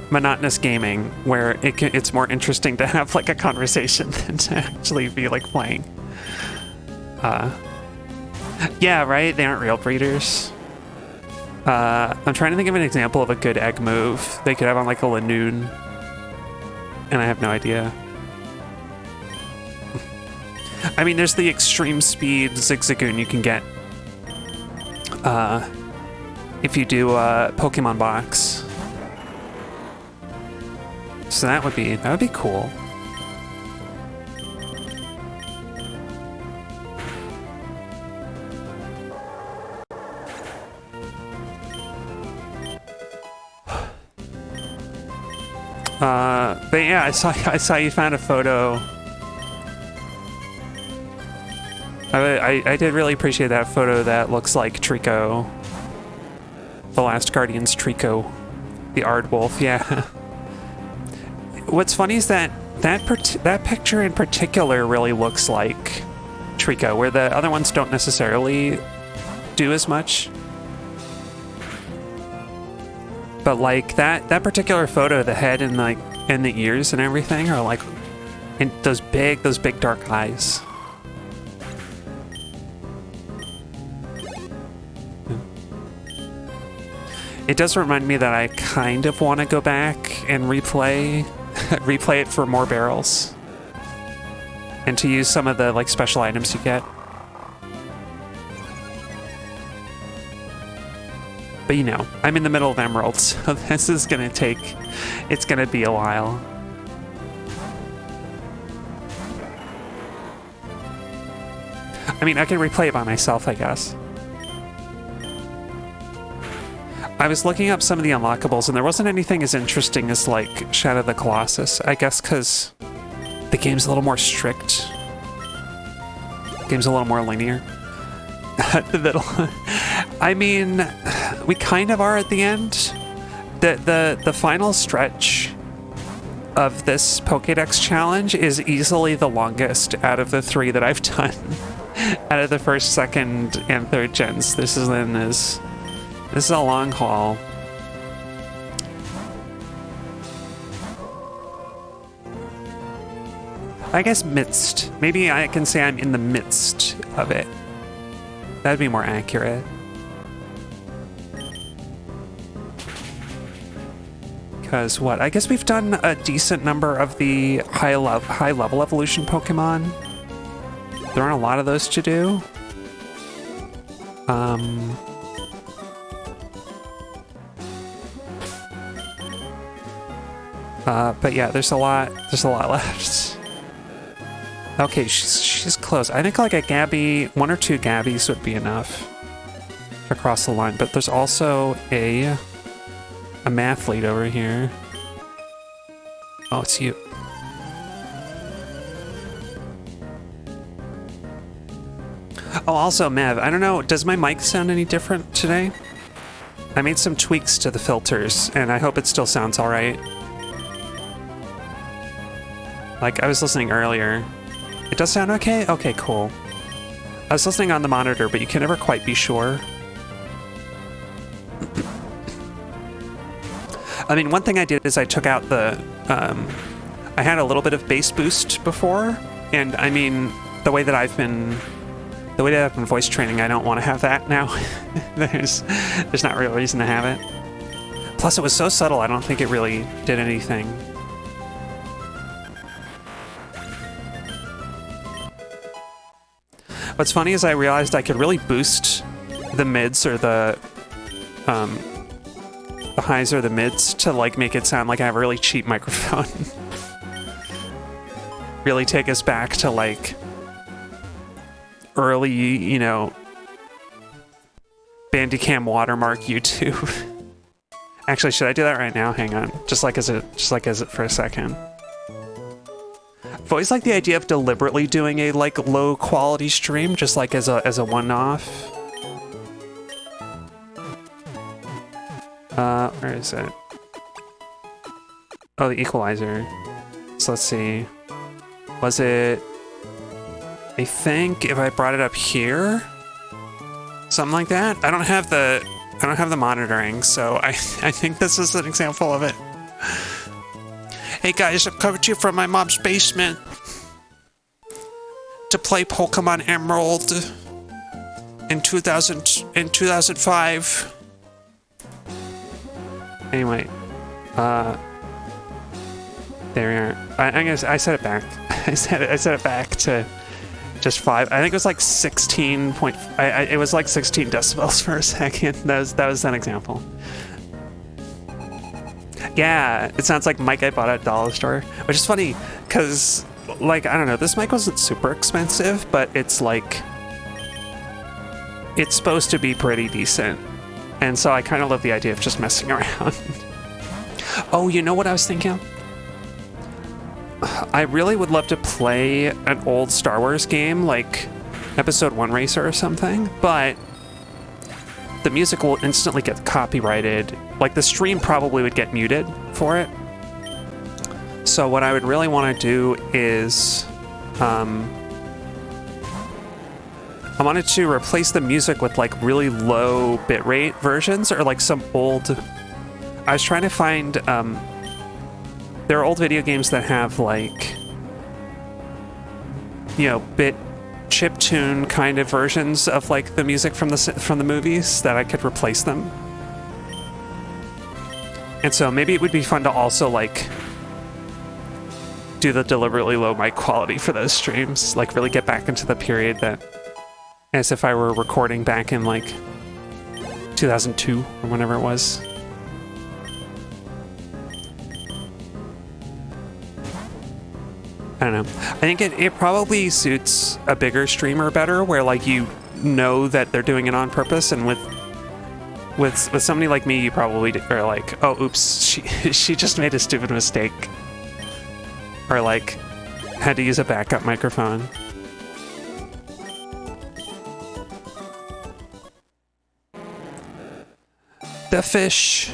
monotonous gaming where it's more interesting to have, like, a conversation than to actually be, like, playing. Yeah, right? They aren't real breeders. I'm trying to think of an example of a good egg move they could have on, like, a Lanoon. And I have no idea. I mean, there's the extreme speed Zigzagoon you can get if you do Pokemon Box. So that would be cool. But yeah, I saw you found a photo. I did really appreciate that photo. That looks like Trico, the Last Guardian's Trico, the Aardwolf. Yeah. What's funny is that picture in particular really looks like Trico, where the other ones don't necessarily do as much. But like that particular photo, the head and like and the ears and everything are like, and those big dark eyes. It does remind me that I kind of want to go back and replay it for more barrels, and to use some of the like special items you get. But you know, I'm in the middle of Emeralds, so this is gonna it's gonna be a while. I mean, I can replay it by myself, I guess. I was looking up some of the unlockables, and there wasn't anything as interesting as, like, Shadow of the Colossus. I guess because the game's a little more strict. The game's a little more linear. The middle. I mean, we kind of are at the end. The final stretch of this Pokédex challenge is easily the longest out of the 3 that I've done. Out of the first, second, and third gens. This is a long haul. I guess midst. Maybe I can say I'm in the midst of it. That'd be more accurate. Because what? I guess we've done a decent number of the high level evolution Pokemon. There aren't a lot of those to do. But yeah, there's a lot left. Okay, she's close. I think like a Gabby, 1 or 2 Gabbies would be enough to cross the line. But there's also a Mathlete over here. Oh, it's you. Oh, also, Mev, I don't know, does my mic sound any different today? I made some tweaks to the filters, and I hope it still sounds alright. Like, I was listening earlier. It does sound okay? Okay, cool. I was listening on the monitor, but you can never quite be sure. I mean, one thing I did is I took out the... I had a little bit of bass boost before, and I mean, the way that I've been voice training, I don't want to have that now. There's not real reason to have it. Plus, it was so subtle, I don't think it really did anything. What's funny is I realized I could really boost the mids or the highs or the mids to like make it sound like I have a really cheap microphone. Really take us back to like early, you know, Bandicam watermark YouTube. Actually, should I do that right now? Hang on. Just like as it for a second. I've always liked the idea of deliberately doing a like low quality stream, just like as a one-off. Where is it? Oh, the equalizer. So let's see. Was it? I think if I brought it up here, something like that. I don't have the monitoring, so I think this is an example of it. Hey guys, I'm coming to you from my mom's basement to play Pokemon Emerald in 2005. Anyway, there we are. I set it back. I set it back to just 5. I think it was like 16 point. It was like 16 decibels for a second. That was an example. Yeah, it sounds like mic I bought at dollar store, which is funny because, like, I don't know, this mic wasn't super expensive, but it's like, it's supposed to be pretty decent. And so I kind of love the idea of just messing around. Oh, you know what I was thinking? I really would love to play an old Star Wars game, like Episode 1 Racer or something, but the music will instantly get copyrighted. Like, the stream probably would get muted for it. So what I would really want to do is... I wanted to replace the music with, like, really low bitrate versions, or, like, some old... I was trying to find... there are old video games that have, like... you know, bit chiptune kind of versions of, like, the music from the movies that I could replace them. And so maybe it would be fun to also, like, do the deliberately low mic quality for those streams. Like, really get back into the period that... as if I were recording back in, like, 2002 or whenever it was. I don't know. I think it probably suits a bigger streamer better, where, like, you know that they're doing it on purpose, and with somebody like me, you probably are like, oh, oops, she just made a stupid mistake. Or, like, had to use a backup microphone. The fish.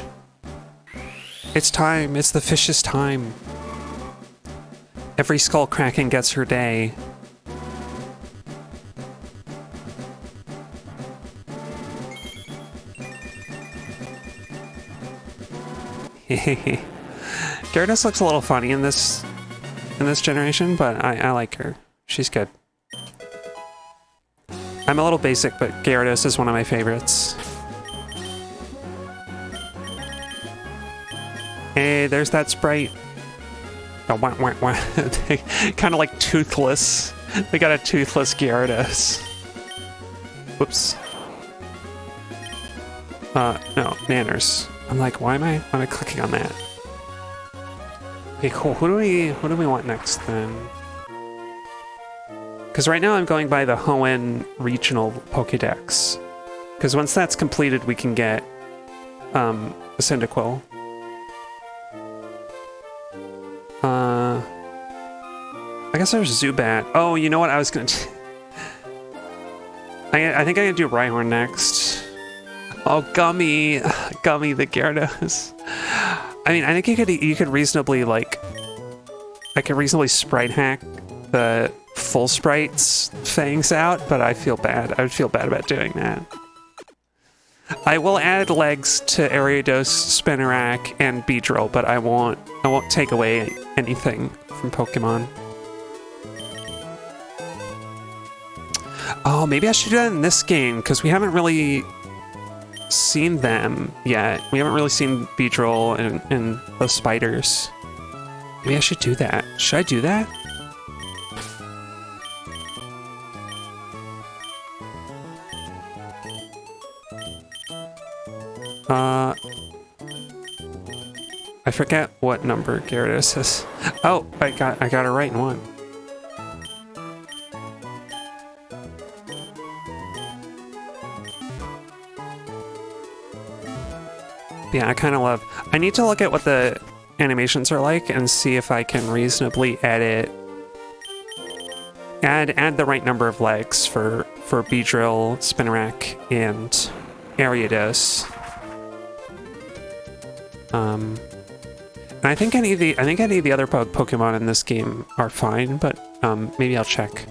It's time. It's the fish's time. Every skull kraken gets her day. Gyarados looks a little funny in this generation, but I like her. She's good. I'm a little basic, but Gyarados is one of my favorites. Hey, there's that sprite. Oh, wah, wah, wah. Kind of like toothless. We got a toothless Gyarados. Whoops. No, Nanners. I'm like, why am I clicking on that? Okay, cool. Who do we want next then? Because right now I'm going by the Hoenn Regional Pokédex. Because once that's completed, we can get a Cyndaquil. I guess there's Zubat. Oh, you know what I was gonna do? I think I'm gonna do Rhyhorn next. Oh, Gummy the Gyarados. I mean, I think you could reasonably like, I could reasonably sprite hack the full sprite's fangs out, but I feel bad. I would feel bad about doing that. I will add legs to Ariados, Spinarak, and Beedrill, but I won't take away anything from Pokemon. Oh, maybe I should do that in this game, because we haven't really seen them yet. We haven't really seen Beedrill and the spiders. Maybe I should do that. Should I do that? I forget what number Gyarados is. Oh, I got it right in one. Yeah, I kind of love... I need to look at what the animations are like and see if I can reasonably edit... Add the right number of legs for Beedrill, Spinarak, and Ariados. And I think any of the other Pokemon in this game are fine, but maybe I'll check.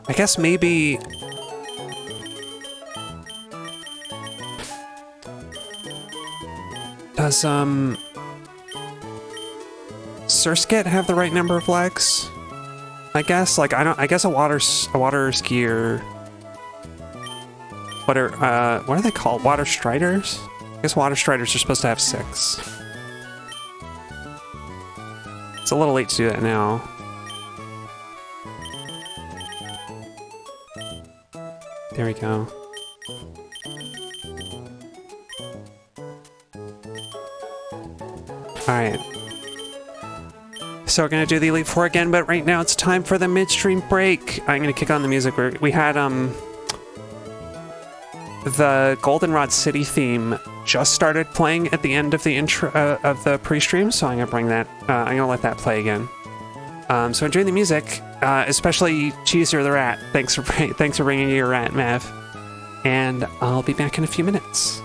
I guess maybe... Does, Surskit have the right number of legs? I guess, like, I guess a water skier... What are they called? Water Striders? I guess Water Striders are supposed to have 6. It's a little late to do that now. There we go. Alright. So we're gonna do the Elite Four again, but right now it's time for the midstream break. I'm gonna kick on the music. We had, the Goldenrod City theme just started playing at the end of the intro of the pre-stream, so I'm gonna bring that. I'm gonna let that play again. So enjoy the music, especially Cheeser the Rat. Thanks for bringing your rat, Mav. And I'll be back in a few minutes.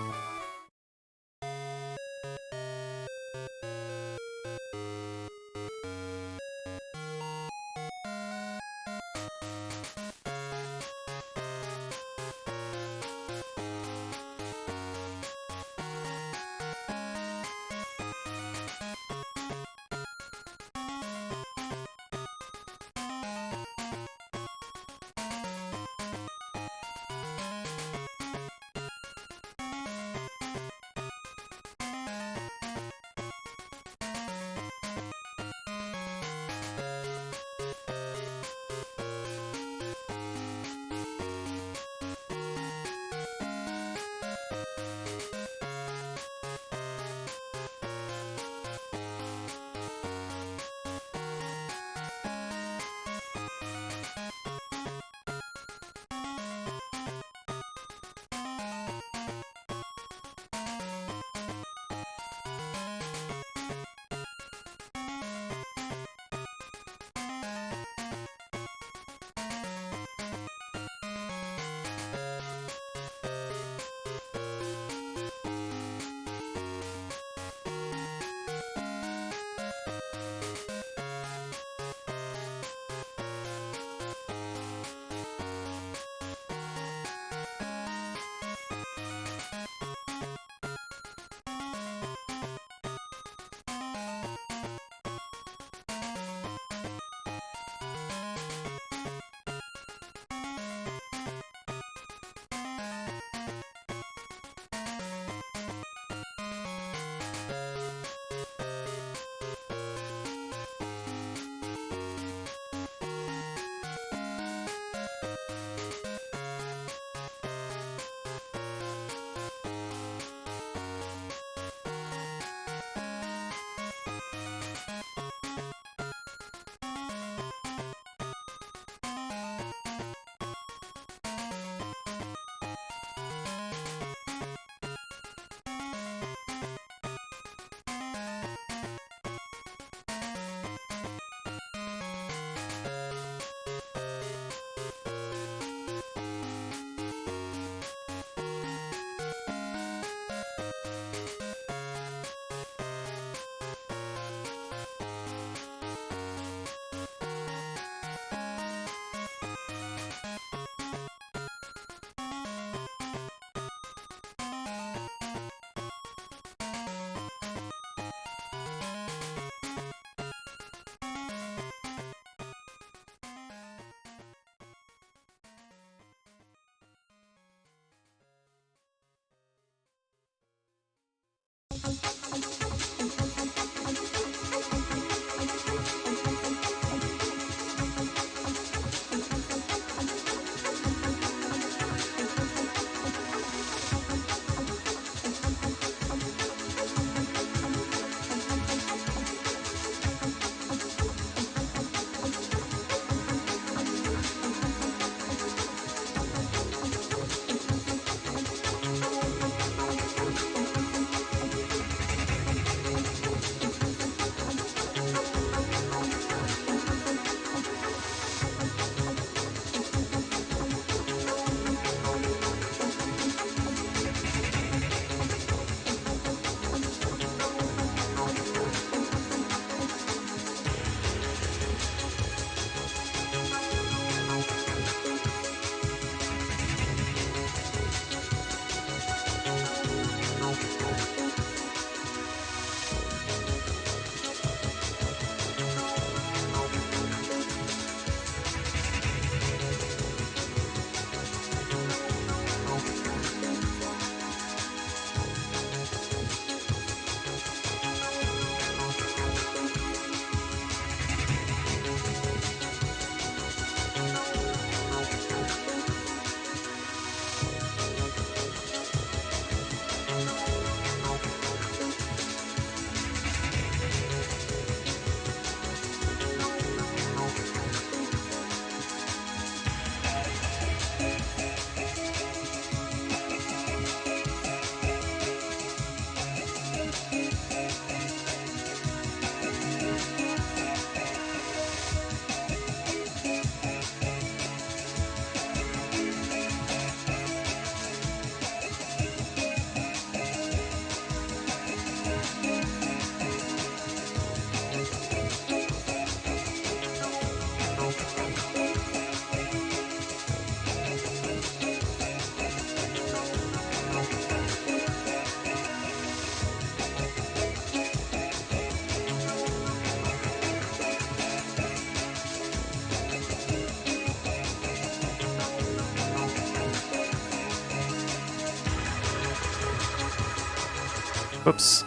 Oops.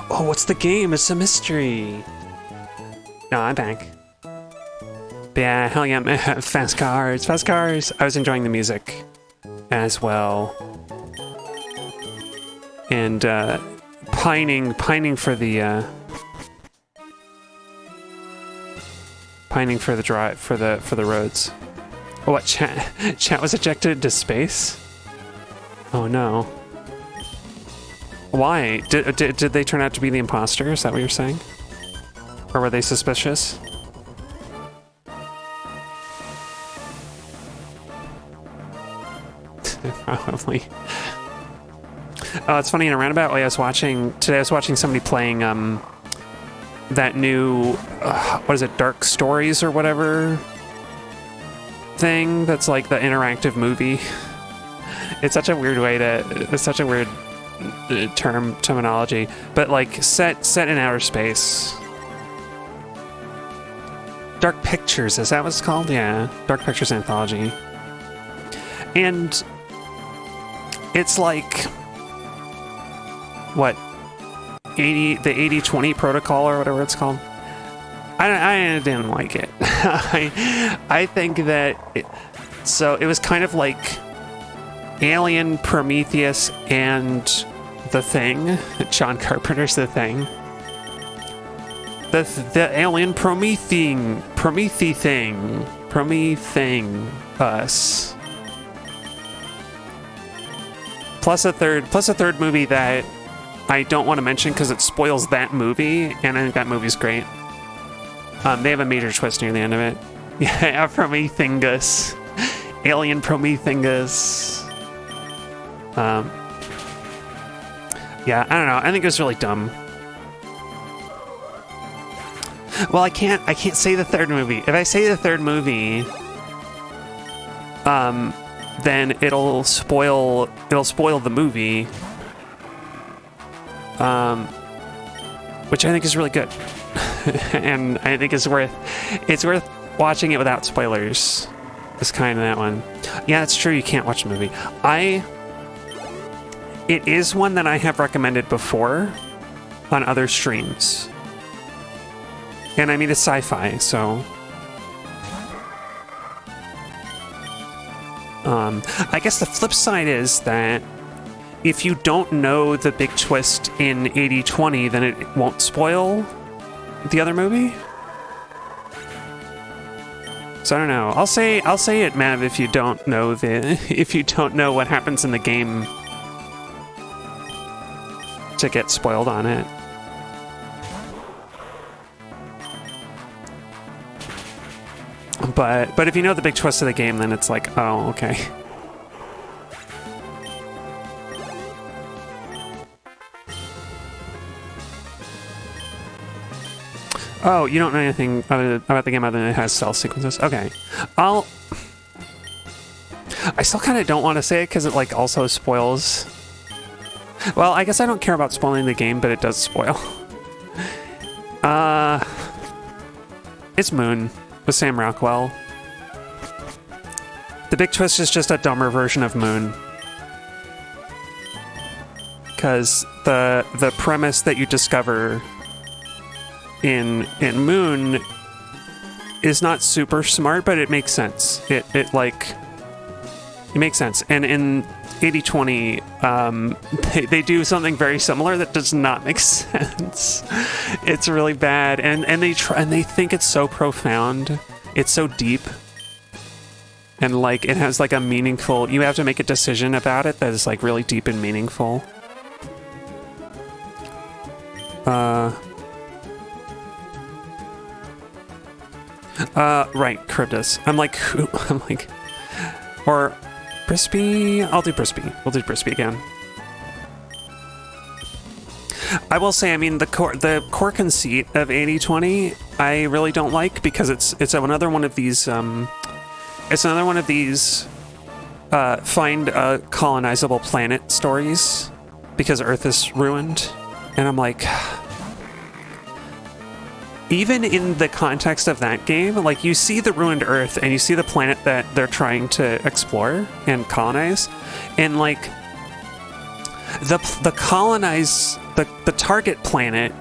Oh, what's the game? It's a mystery. No, I'm back. But yeah, hell yeah, fast cars, fast cars. I was enjoying the music as well. And pining for the drive for the roads. Oh, what chat was ejected into space? Oh no. Why? Did they turn out to be the imposter? Is that what you're saying? Or were they suspicious? Probably. Oh, it's funny, in a roundabout way, today I was watching somebody playing that new what is it, Dark Stories or whatever thing that's like the interactive movie. It's such a weird way it's such a weird terminology, but like set in outer space. Dark Pictures, is that what it's called? Yeah, Dark Pictures Anthology. And it's like, what, the 80-20 protocol or whatever it's called. I didn't like it. I think that so it was kind of like Alien, Prometheus, and The Thing. John Carpenter's The Thing. The Alien Prometheus us. Plus a third movie that I don't want to mention because it spoils that movie, and I think that movie's great. They have a major twist near the end of it. Yeah, Prometheus. Alien Prometheus. Yeah, I don't know. I think it was really dumb. Well, I can't say the third movie. If I say the third movie, then it'll spoil the movie, which I think is really good. And I think it's worth watching it without spoilers. It's kind of that one. Yeah, it's true, you can't watch the movie. It is one that I have recommended before on other streams. And I mean, it's sci-fi, so I guess the flip side is that if you don't know the big twist in 80-20, then it won't spoil the other movie. So I don't know. I'll say it, Mav, if you don't know what happens in the game to get spoiled on it. But if you know the big twist of the game, then it's like, oh, okay. Oh, you don't know anything about the game other than it has stealth sequences? Okay. I still kind of don't want to say it because it like also spoils. Well, I guess I don't care about spoiling the game, but it does spoil. It's Moon with Sam Rockwell. The big twist is just a dumber version of Moon. Because the premise that you discover in Moon is not super smart, but it makes sense. It makes sense. And in 80-20, they do something very similar that does not make sense. It's really bad, and they think it's so profound. It's so deep, and like it has like a meaningful. You have to make a decision about it that is like really deep and meaningful. Right, Cryptus. I'm like, or Brispy. I'll do Brispy. We'll do Brispy again. I will say, I mean, the core conceit of 80-20, I really don't like because it's another one of these. It's another one of these find a colonizable planet stories because Earth is ruined, and I'm like. Even in the context of that game, like you see the ruined Earth and you see the planet that they're trying to explore and colonize, and like the colonize the target planet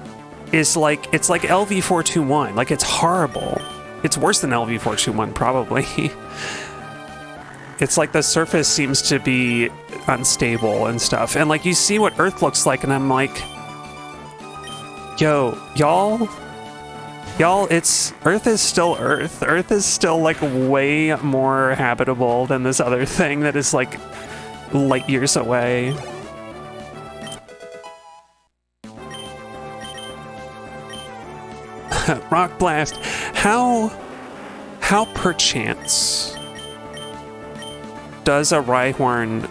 is like, it's like LV-421. Like, it's horrible. It's worse than LV-421 probably. It's like the surface seems to be unstable and stuff, and like you see what Earth looks like, and I'm like, yo, y'all, it's Earth is still Earth. Earth is still like way more habitable than this other thing that is like light years away. Rock blast. How perchance does a Rhyhorn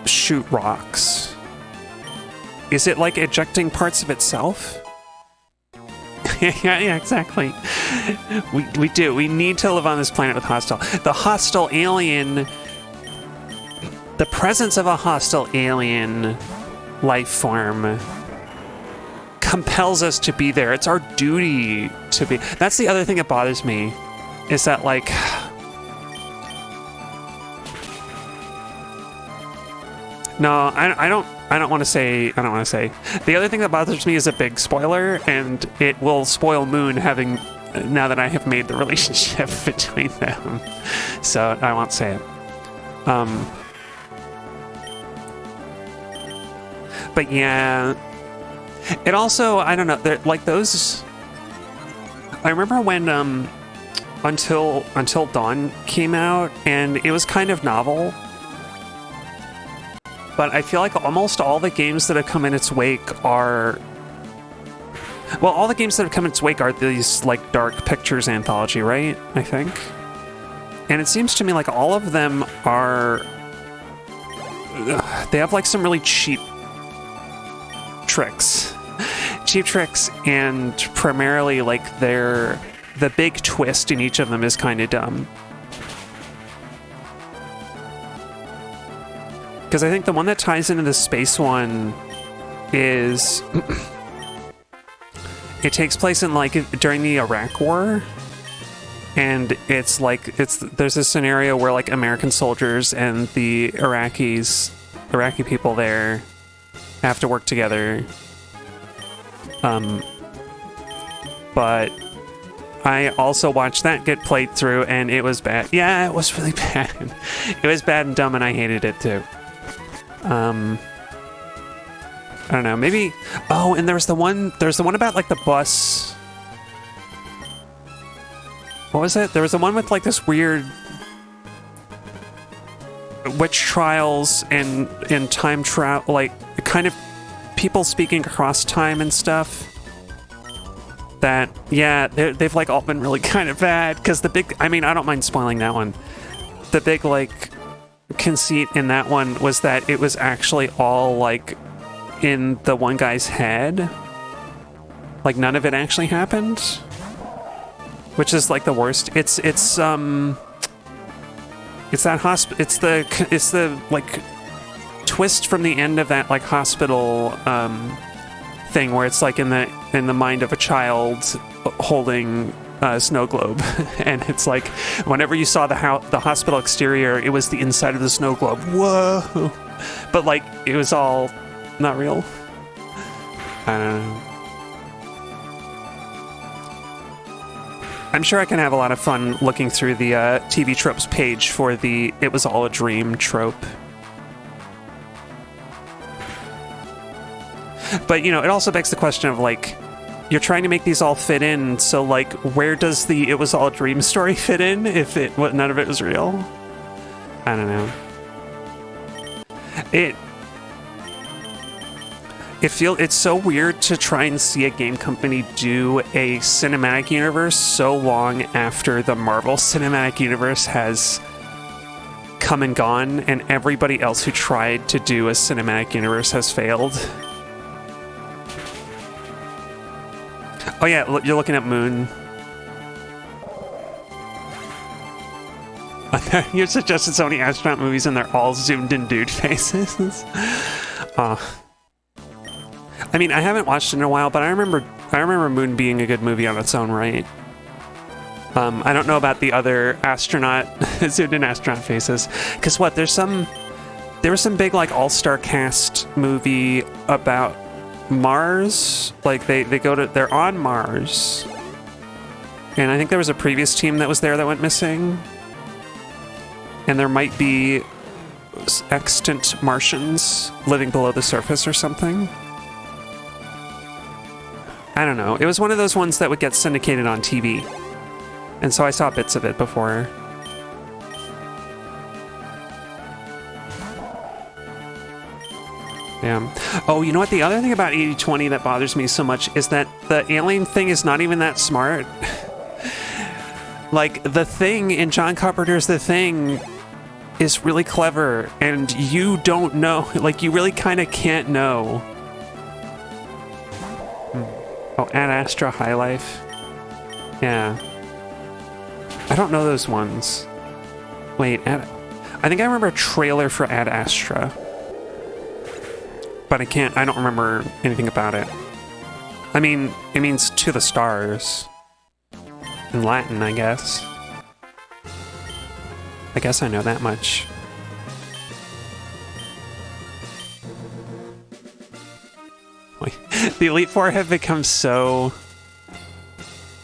shoot rocks? Is it like ejecting parts of itself? yeah, exactly. We do. We need to live on this planet with hostile. The hostile alien... The presence of a hostile alien life form compels us to be there. It's our duty to be... That's the other thing that bothers me, is that, like... No, I don't want to say. I don't want to say. The other thing that bothers me is a big spoiler, and it will spoil Moon having now that I have made the relationship between them. So I won't say it. But yeah, it also, I don't know. Like those. I remember when Until Dawn came out, and it was kind of novel. But I feel like almost all the games that have come in its wake are... Well, all the games that have come in its wake are these, like, Dark Pictures anthology, right? I think. And it seems to me like all of them are... They have, like, some really cheap tricks. Cheap tricks, and primarily, like, the big twist in each of them is kind of dumb. Because I think the one that ties into the space one is... it takes place in, like, during the Iraq War. And it's, like, there's a scenario where, like, American soldiers and the Iraqi people there have to work together. But I also watched that get played through, and it was bad. Yeah, it was really bad. It was bad and dumb, and I hated it, too. I don't know, maybe... Oh, and there's the one about, like, the bus... What was it? There was the one with, like, this weird... witch trials and time travel, like, kind of people speaking across time and stuff. That, yeah, they've, like, all been really kind of bad, because the big... I mean, I don't mind spoiling that one. The big, like... conceit in that one was that it was actually all like in the one guy's head, like none of it actually happened, which is like the worst. It's the like twist from the end of that like hospital thing where it's like in the mind of a child holding a snow globe, and it's like whenever you saw the hospital exterior, it was the inside of the snow globe. Whoa! But like it was all not real. I don't know. I'm sure I can have a lot of fun looking through the TV tropes page for the "it was all a dream" trope. But you know, it also begs the question of like, you're trying to make these all fit in, so like, where does the "it was all a dream" story fit in if none of it was real? I don't know. It's so weird to try and see a game company do a cinematic universe so long after the Marvel Cinematic Universe has come and gone, and everybody else who tried to do a cinematic universe has failed. Oh yeah, you're looking at Moon. You suggested so many astronaut movies and they're all zoomed in dude faces. I mean, I haven't watched it in a while, but I remember Moon being a good movie on its own right. I don't know about the other astronaut zoomed in astronaut faces, because there's some there was some big like all-star cast movie about Mars. Like they're on Mars. And I think there was a previous team that was there that went missing. And there might be extant Martians living below the surface or something. I don't know. It was one of those ones that would get syndicated on TV. And so I saw bits of it before. Yeah. Oh, you know what? The other thing about 80/20 that bothers me so much is that the alien thing is not even that smart. Like, The Thing in John Carpenter's The Thing is really clever, and you don't know. Like, you really kind of can't know. Oh, Ad Astra High Life. Yeah. I don't know those ones. Wait, I think I remember a trailer for Ad Astra. But I don't remember anything about it. I mean, it means to the stars. In Latin, I guess. I guess I know that much. Wait, the Elite Four have become so...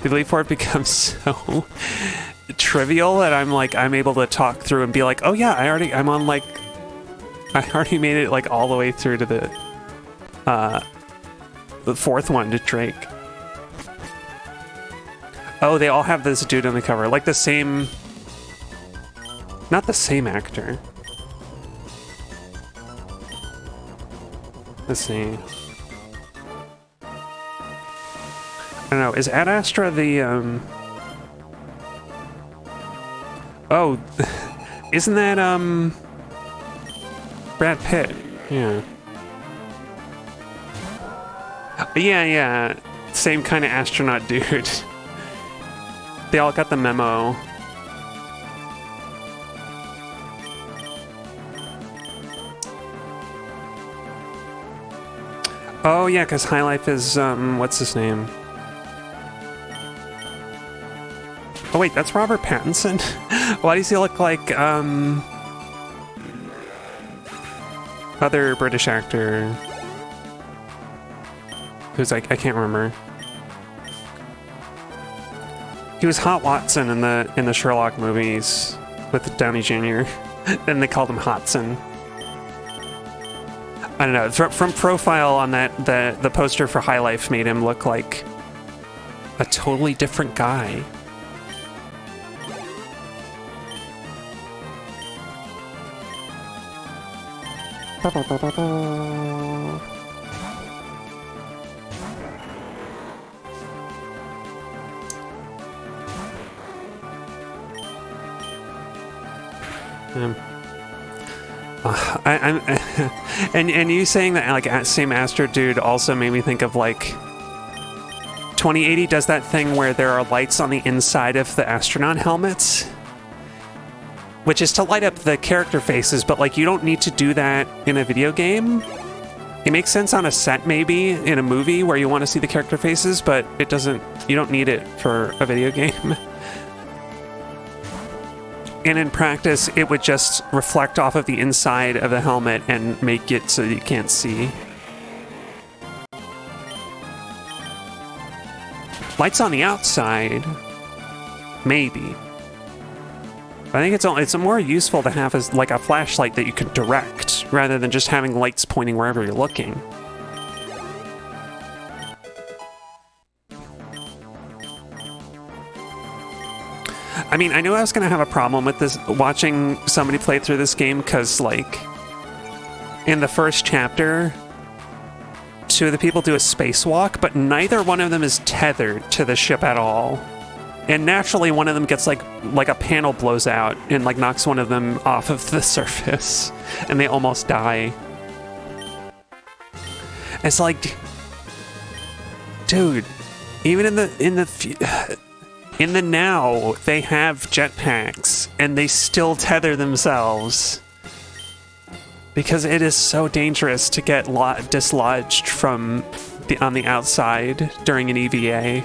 The Elite Four have become so trivial that I'm able to talk through and be like, oh yeah, I already made it like all the way through to the fourth one to Drake. Oh, they all have this dude on the cover. Like the same... Not the same actor. Let's see. I don't know. Is Ad Astra the... Oh, isn't that, Brad Pitt? Yeah. Yeah. Same kind of astronaut dude. They all got the memo. Oh, yeah, because High Life is, what's his name? Oh, wait, that's Robert Pattinson? Why does he look like, other British actor? Who's like, I can't remember. He was Hot Watson in the Sherlock movies with Downey Jr. Then they called him Hotson. I don't know. From profile on the poster for High Life made him look like a totally different guy. And you saying that like same Astro dude also made me think of like 2080 does that thing where there are lights on the inside of the astronaut helmets, which is to light up the character faces, but like you don't need to do that in a video game. It makes sense on a set maybe in a movie where you want to see the character faces, but it doesn't. You don't need it for a video game. And in practice, it would just reflect off of the inside of the helmet and make it so you can't see. Lights on the outside, maybe. I think it's more useful to have as like a flashlight that you can direct rather than just having lights pointing wherever you're looking. I mean, I knew I was going to have a problem with this, watching somebody play through this game, because, like, in the first chapter, two of the people do a spacewalk, but neither one of them is tethered to the ship at all. And naturally, one of them gets, like a panel blows out and, like, knocks one of them off of the surface, and they almost die. It's like, dude, even in the now, they have jetpacks, and they still tether themselves. Because it is so dangerous to get dislodged from on the outside during an EVA.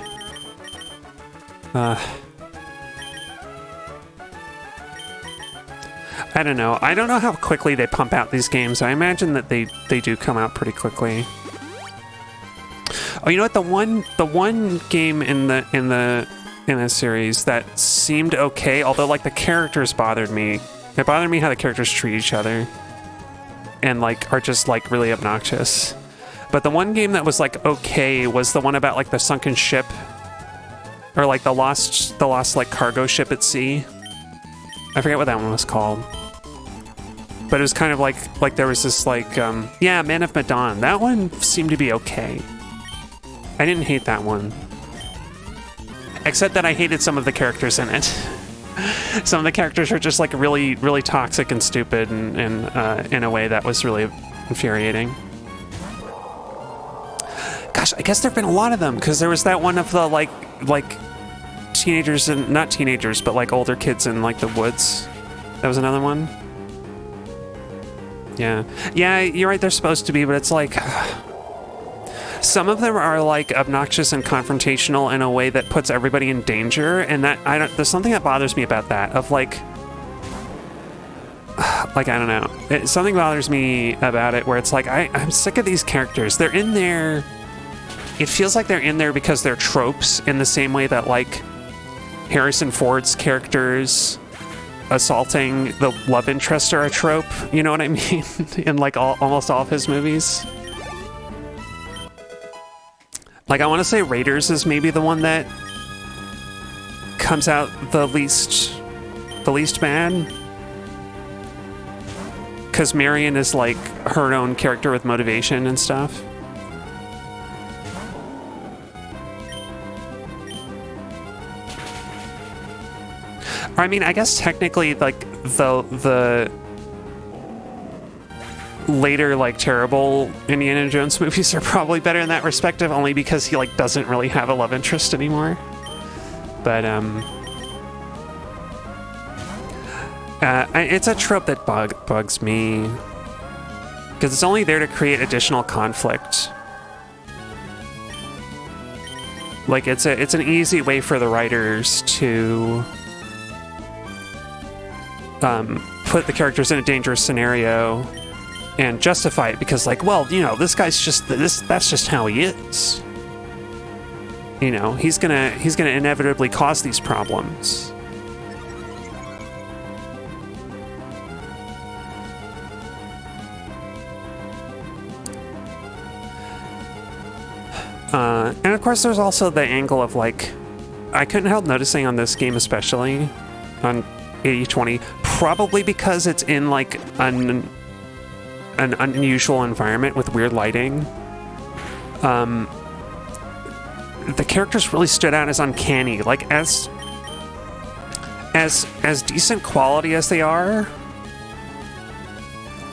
I don't know. I don't know how quickly they pump out these games. I imagine that they do come out pretty quickly. Oh, you know what? The one game in the series that seemed okay, although like the characters bothered me. It bothered me how the characters treat each other, and like are just like really obnoxious. But the one game that was like okay was the one about like the sunken ship, or like the lost like cargo ship at sea. I forget what that one was called. But it was kind of like there was this like yeah, Man of Medan. That one seemed to be okay. I didn't hate that one. Except that I hated some of the characters in it. Some of the characters were just like really, really toxic and stupid, and in a way that was really infuriating. Gosh, I guess there've been a lot of them, because there was that one of the like teenagers, and not teenagers, but like older kids in like the woods. That was another one. Yeah, you're right. They're supposed to be, but it's like some of them are like obnoxious and confrontational in a way that puts everybody in danger, and that there's something that bothers me about that. Of like I don't know. Something bothers me about it where it's like I'm sick of these characters. They're in there. It feels like they're in there because they're tropes, in the same way that like Harrison Ford's characters assaulting the love interest are a trope. You know what I mean? In like almost all of his movies. Like, I want to say Raiders is maybe the one that comes out the least bad. Because Marion is like her own character with motivation and stuff. Or, I mean, I guess technically, like, the later, like, terrible Indiana Jones movies are probably better in that perspective, only because he, like, doesn't really have a love interest anymore. But, it's a trope that bugs me. Because it's only there to create additional conflict. Like, it's an easy way for the writers to put the characters in a dangerous scenario and justify it, because like, well, you know, this guy's just that's just how he is. You know, he's gonna inevitably cause these problems. And of course there's also the angle of like, I couldn't help noticing on this game, especially on 80/20, probably because it's in like an unusual environment with weird lighting. The characters really stood out as uncanny, like as decent quality as they are.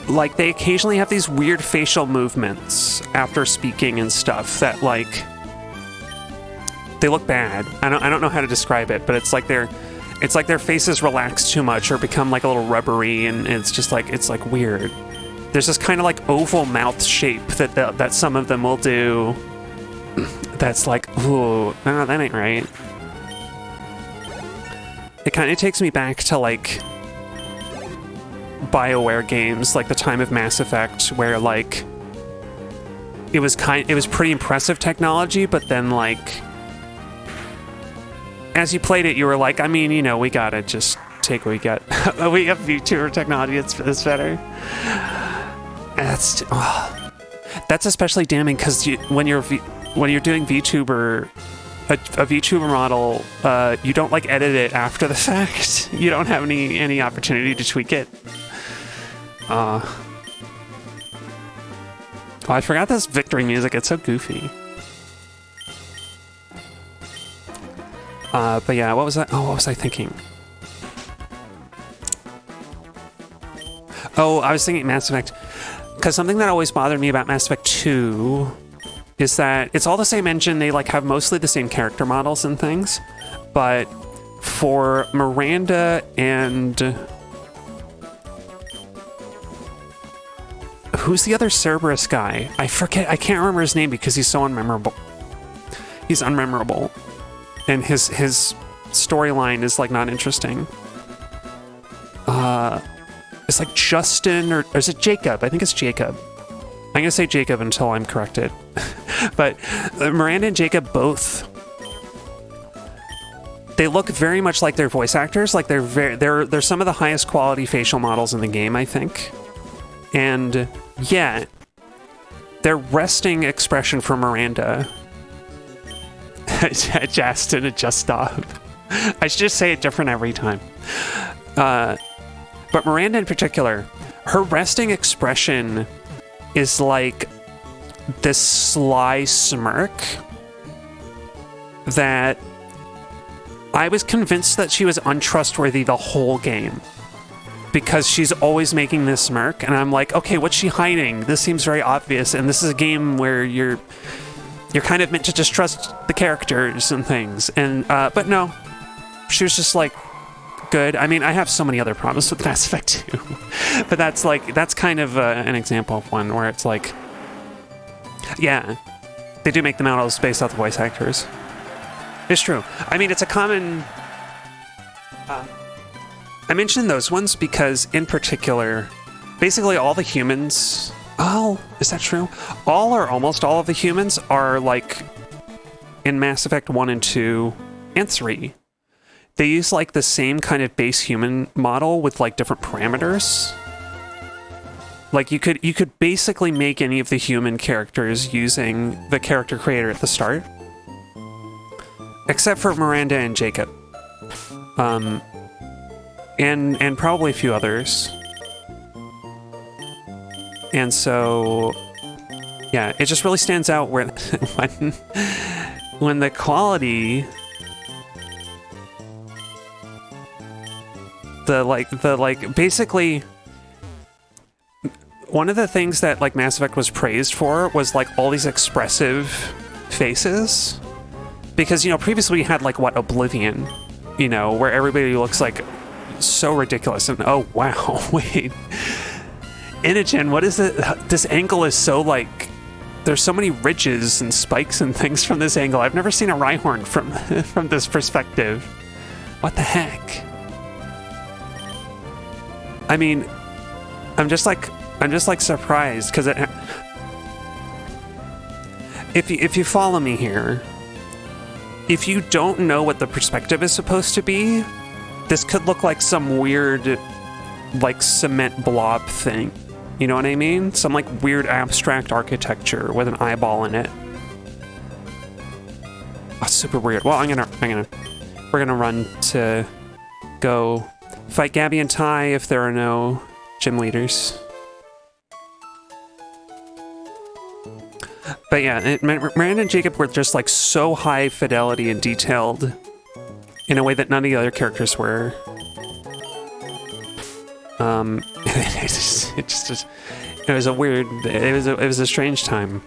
Like, they occasionally have these weird facial movements after speaking and stuff that like they look bad. I don't know how to describe it, but it's like their faces relax too much or become like a little rubbery, and it's just like, it's like weird. There's this kind of like oval mouth shape that some of them will do. That's like, ooh, no, that ain't right. It kind of takes me back to like BioWare games, like the time of Mass Effect, where like it was pretty impressive technology, but then like as you played it, you were like, I mean, you know, we gotta just take what we get. We have VTuber technology that's better. That's especially damning because when you're doing VTuber, a VTuber model, you don't like edit it after the fact. You don't have any opportunity to tweak it. Oh, I forgot this victory music. It's so goofy. But yeah, what was that? Oh, what was I thinking? Oh, I was thinking Mass Effect. Because something that always bothered me about Mass Effect 2 is that it's all the same engine. They like have mostly the same character models and things. But for Miranda and... who's the other Cerberus guy? I forget. I can't remember his name because he's so unmemorable. He's unmemorable. And his storyline is like not interesting. it's like Justin, or is it Jacob? I think it's Jacob. I'm gonna say Jacob until I'm corrected. But Miranda and Jacob both, they look very much like their voice actors. Like they're some of the highest quality facial models in the game, I think. And yeah, their resting expression for Miranda, Justin, just stop. I should just say it different every time. But Miranda in particular, her resting expression is like this sly smirk that I was convinced that she was untrustworthy the whole game, because she's always making this smirk, and I'm like, okay, what's she hiding? This seems very obvious, and this is a game where you're kind of meant to just trust the characters and things. And but no, she was just like, good. I mean, I have so many other problems with Mass Effect 2, but that's kind of an example of one where it's like, yeah, they do make the models based off the voice actors. It's true. I mean, it's a common... I mentioned those ones because, in particular, basically all the humans... Oh, is that true? All or almost all of the humans are, like, in Mass Effect 1 and 2 and 3. They use, like, the same kind of base human model with, like, different parameters. Like, you could basically make any of the human characters using the character creator at the start. Except for Miranda and Jacob. And probably a few others. And so, yeah, it just really stands out where when the quality, basically, one of the things that like Mass Effect was praised for was like all these expressive faces. Because, you know, previously we had, like, what, Oblivion, you know, where everybody looks, like, so ridiculous. And, oh, wow, wait. Inogen, what is it? This angle is so, like, there's so many ridges and spikes and things from this angle. I've never seen a Rhyhorn from this perspective. What the heck? I mean, I'm just, like, surprised, because if you follow me here... If you don't know what the perspective is supposed to be, this could look like some weird, like, cement blob thing. You know what I mean? Some, like, weird abstract architecture with an eyeball in it. Oh, super weird. Well, we're gonna run to go fight Gabby and Ty if there are no gym leaders. But yeah, Miranda and Jacob were just like so high fidelity and detailed in a way that none of the other characters were. It was a strange time.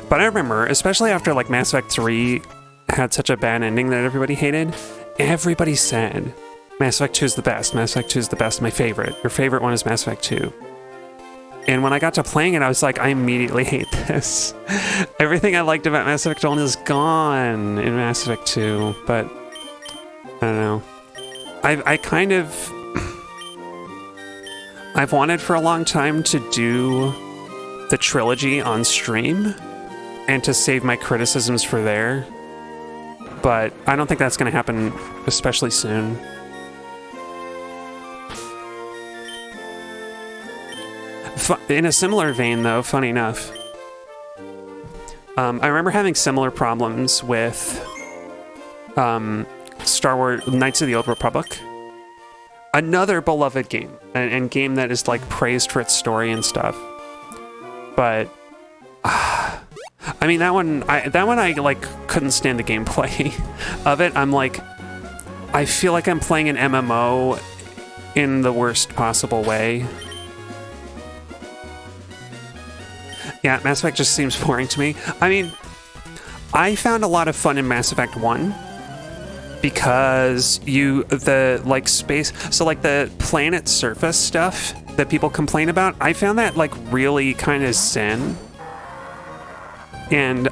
But I remember, especially after like Mass Effect 3 had such a bad ending that everybody hated, everybody said Mass Effect 2 is the best. Mass Effect 2 is the best. My favorite. Your favorite one is Mass Effect 2. And when I got to playing it, I was like, I immediately hate this. Everything I liked about Mass Effect 1 is gone in Mass Effect 2, but I don't know. I kind of... I've wanted for a long time to do the trilogy on stream and to save my criticisms for there, but I don't think that's going to happen especially soon. In a similar vein, though, funny enough, I remember having similar problems with Star Wars Knights of the Old Republic. Another beloved game, and game that is, like, praised for its story and stuff. But, I mean, that one I, like, couldn't stand the gameplay of it. I'm like, I feel like I'm playing an MMO in the worst possible way. Yeah, Mass Effect just seems boring to me. I mean, I found a lot of fun in Mass Effect 1 because space, so like the planet surface stuff that people complain about, I found that like really kind of zen. And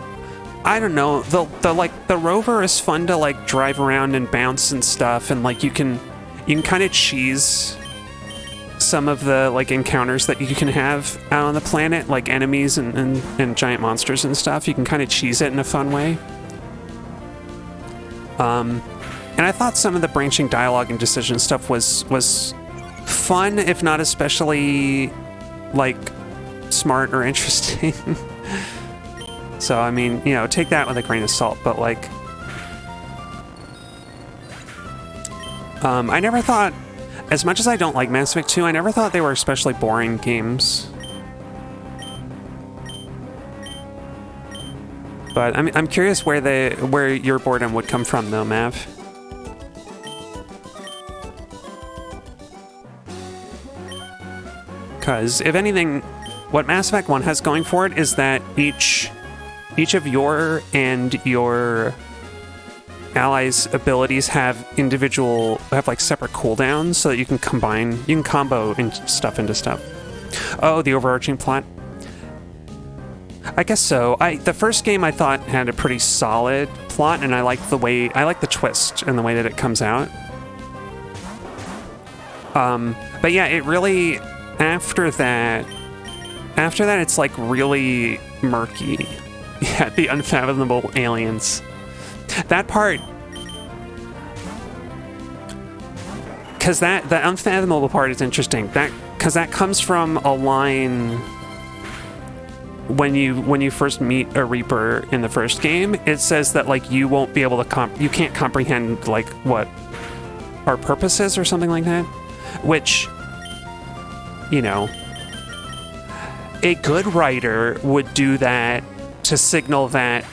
I don't know, the rover is fun to like drive around and bounce and stuff, and like you can kind of cheese some of the like encounters that you can have out on the planet, like enemies and giant monsters and stuff. You can kind of cheese it in a fun way. And I thought some of the branching dialogue and decision stuff was fun, if not especially like smart or interesting. So I mean, you know, take that with a grain of salt, but like I never thought, as much as I don't like Mass Effect 2, I never thought they were especially boring games. But I'm curious where your boredom would come from though, Mav. Because if anything, what Mass Effect 1 has going for it is that each of your and your allies' abilities have like separate cooldowns so that you can combo stuff into stuff. Oh, the overarching plot. I guess so. The first game I thought had a pretty solid plot, and I like the twist and the way that it comes out. But yeah, it really, after that it's like really murky. Yeah, the unfathomable aliens. That part, because the unfathomable part is interesting. Because that comes from a line when you first meet a Reaper in the first game. It says that like you won't be able to you can't comprehend like what our purpose is or something like that. Which, you know, a good writer would do that to signal that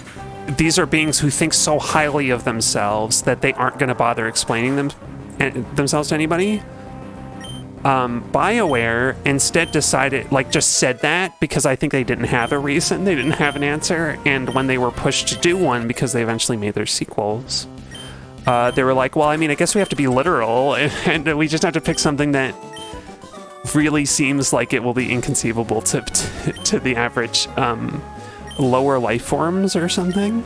these are beings who think so highly of themselves that they aren't going to bother explaining themselves to anybody. BioWare instead decided, like, just said that because I think they didn't have a reason, they didn't have an answer, and when they were pushed to do one because they eventually made their sequels, they were like, well, I mean, I guess we have to be literal, and we just have to pick something that really seems like it will be inconceivable to the average lower life forms or something.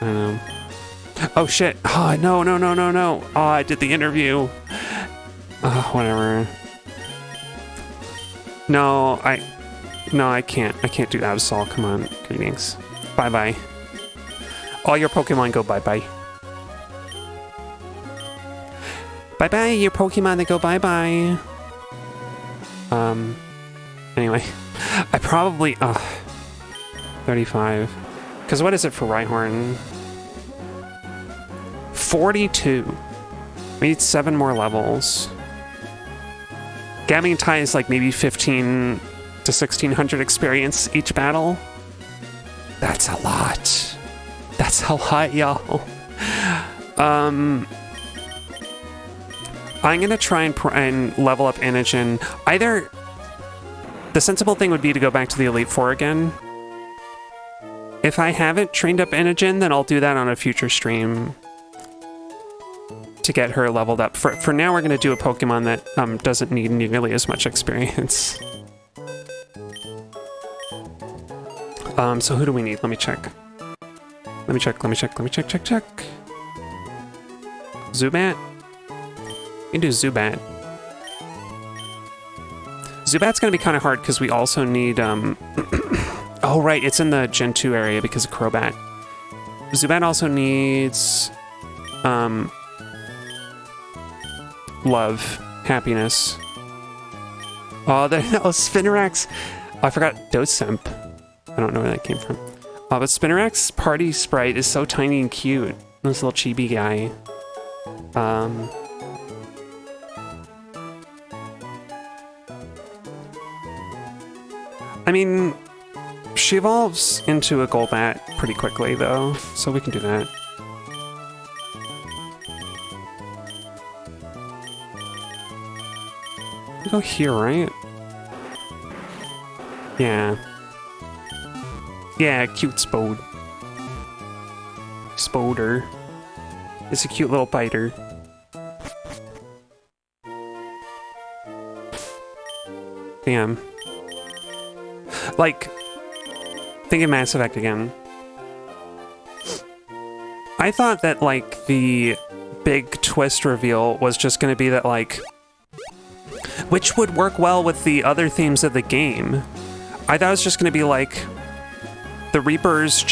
I don't know. Oh shit. Oh, no. Oh, I did the interview. Whatever. No, I can't do that. Absol, come on. Greetings. Bye-bye. All your Pokemon go bye-bye. Bye-bye, your Pokemon that go bye-bye. Anyway. I probably... 35. Because what is it for Rhyhorn? 42. We need 7 more levels. Gabbing and Tai is like maybe 15 to 1600 experience each battle. That's a lot. That's a lot, y'all. I'm gonna try and level up Inogen. Either the sensible thing would be to go back to the Elite Four again. If I haven't trained up Inogen, then I'll do that on a future stream to get her leveled up. For now, we're going to do a Pokemon that doesn't need nearly as much experience. So who do we need? Let me check. Check. Zubat? We can do Zubat. Zubat's going to be kind of hard because we also need... Oh, right, it's in the Gen 2 area because of Crobat. Zubat also needs... love. Happiness. Oh, Spinarak's... Oh, I forgot Docemp. I don't know where that came from. Oh, but Spinarak's party sprite is so tiny and cute. This little chibi guy. I mean... She evolves into a Golbat pretty quickly, though, so we can do that. We go here, right? Yeah. Yeah, cute Spode. Spoder. It's a cute little biter. Damn. Like... Think of Mass Effect again. I thought that, like, the big twist reveal was just going to be that, like... which would work well with the other themes of the game. I thought it was just going to be like the Reapers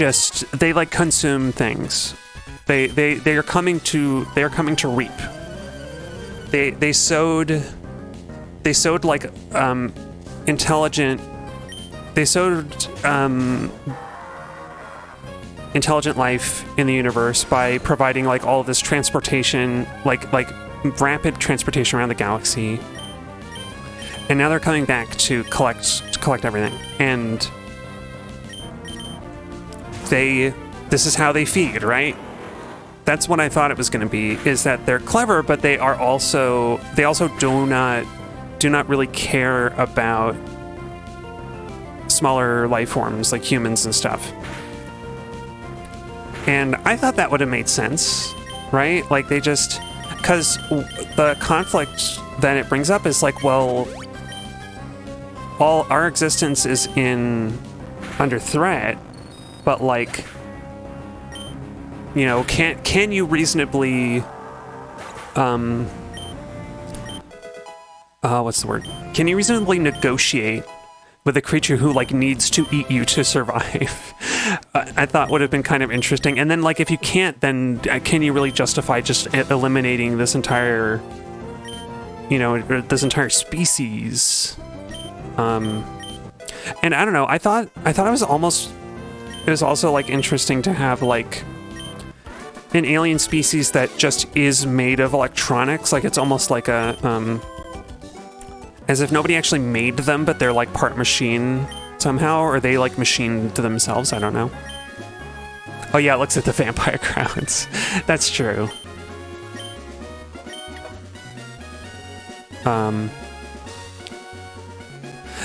they like consume things. They are coming to reap. They sowed like intelligent life in the universe by providing like all of this transportation, like rapid transportation around the galaxy. And now they're coming back to collect everything. And this is how they feed, right? That's what I thought it was going to be, is that they're clever, but they also do not really care about smaller life forms like humans and stuff. And I thought that would have made sense, right? Like because the conflict that it brings up is like, well, all our existence is under threat, but like, you know, can you reasonably, what's the word? Can you reasonably negotiate with a creature who like needs to eat you to survive? I thought would have been kind of interesting. And then like, if you can't, then can you really justify just eliminating this entire, this entire species? And I don't know. I thought it was also like interesting to have like an alien species that just is made of electronics. Like it's almost like as if nobody actually made them, but they're like part machine somehow, or they like machined themselves. I don't know. Oh yeah, it looks at the vampire crowns. That's true.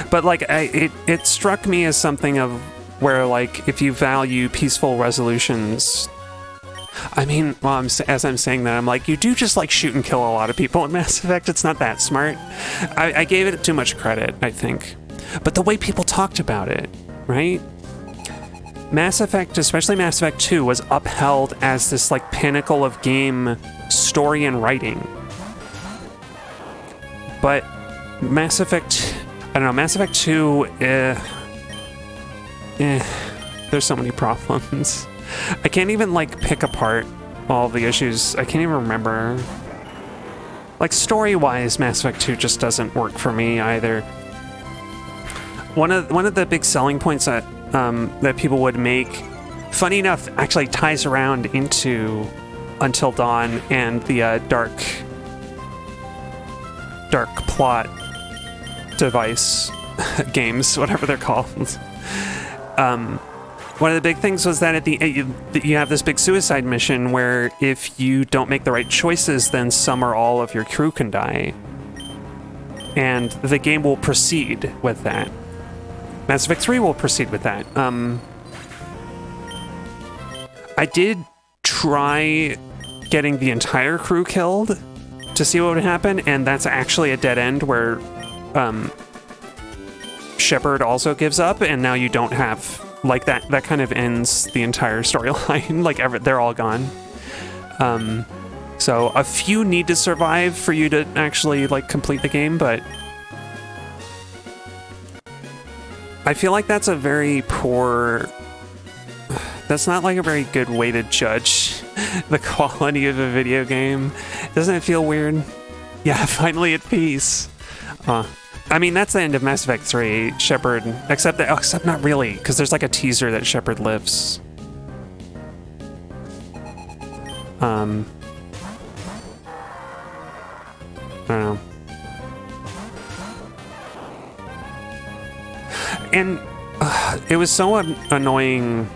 But like it struck me as something of where like if you value peaceful resolutions, I mean, well, as I'm saying that, I'm like, you do just like shoot and kill a lot of people in Mass Effect. It's not that smart. I gave it too much credit, I think. But the way people talked about it, right? Mass Effect, especially Mass Effect 2, was upheld as this like pinnacle of game story and writing. But Mass Effect 2, there's so many problems. I can't even like pick apart all the issues. I can't even remember. Like story-wise, Mass Effect 2 just doesn't work for me either. One of the big selling points that people would make, funny enough, actually ties around into Until Dawn and the dark plot device games, whatever they're called. One of the big things was that you have this big suicide mission where if you don't make the right choices, then some or all of your crew can die. And the game will proceed with that. Mass Effect 3 will proceed with that. I did try getting the entire crew killed to see what would happen, and that's actually a dead end where Shepard also gives up, and now you don't have... Like, that kind of ends the entire storyline. Like, they're all gone. So a few need to survive for you to actually, like, complete the game, but... I feel like that's a very poor... That's not, like, a very good way to judge the quality of a video game. Doesn't it feel weird? Yeah, finally at peace. I mean, that's the end of Mass Effect 3. Shepard, except not really, because there's like a teaser that Shepard lives. I don't know. And it was so annoying.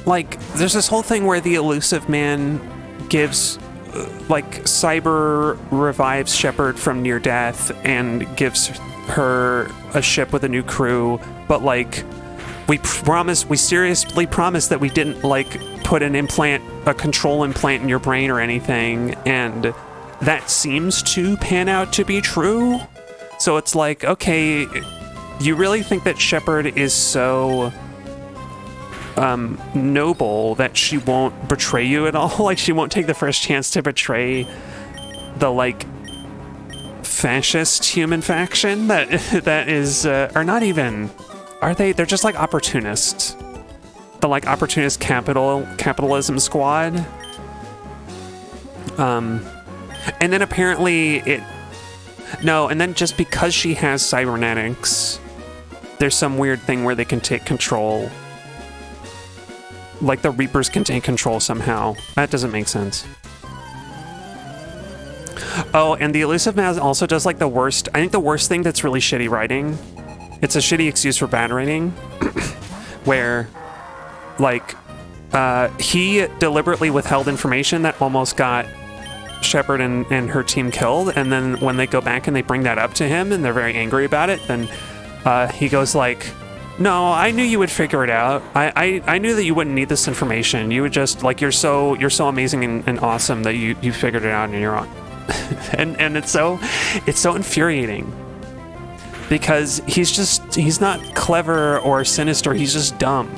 Like, there's this whole thing where the Elusive Man gives... like, Cyber revives Shepard from near death and gives her a ship with a new crew, but like, we seriously promised that we didn't like put a control implant in your brain or anything, and that seems to pan out to be true. So it's like, okay, you really think that Shepard is so noble that she won't betray you at all. Like, she won't take the first chance to betray the, like, fascist human faction that is, are not even, are they? They're just, like, opportunists. The, like, opportunist capitalism squad. And then apparently and then just because she has cybernetics, there's some weird thing where they can take control. Like the Reapers can take control somehow. That doesn't make sense. Oh, and the Elusive Maz also does like the worst, I think the worst thing that's really shitty writing. It's a shitty excuse for bad writing. Where, like, he deliberately withheld information that almost got Shepard and her team killed, and then when they go back and they bring that up to him and they're very angry about it, then he goes like, no, I knew you would figure it out. I knew that you wouldn't need this information. You would just, like, you're so amazing and awesome that you figured it out and you're on. and it's so infuriating because he's not clever or sinister, he's just dumb.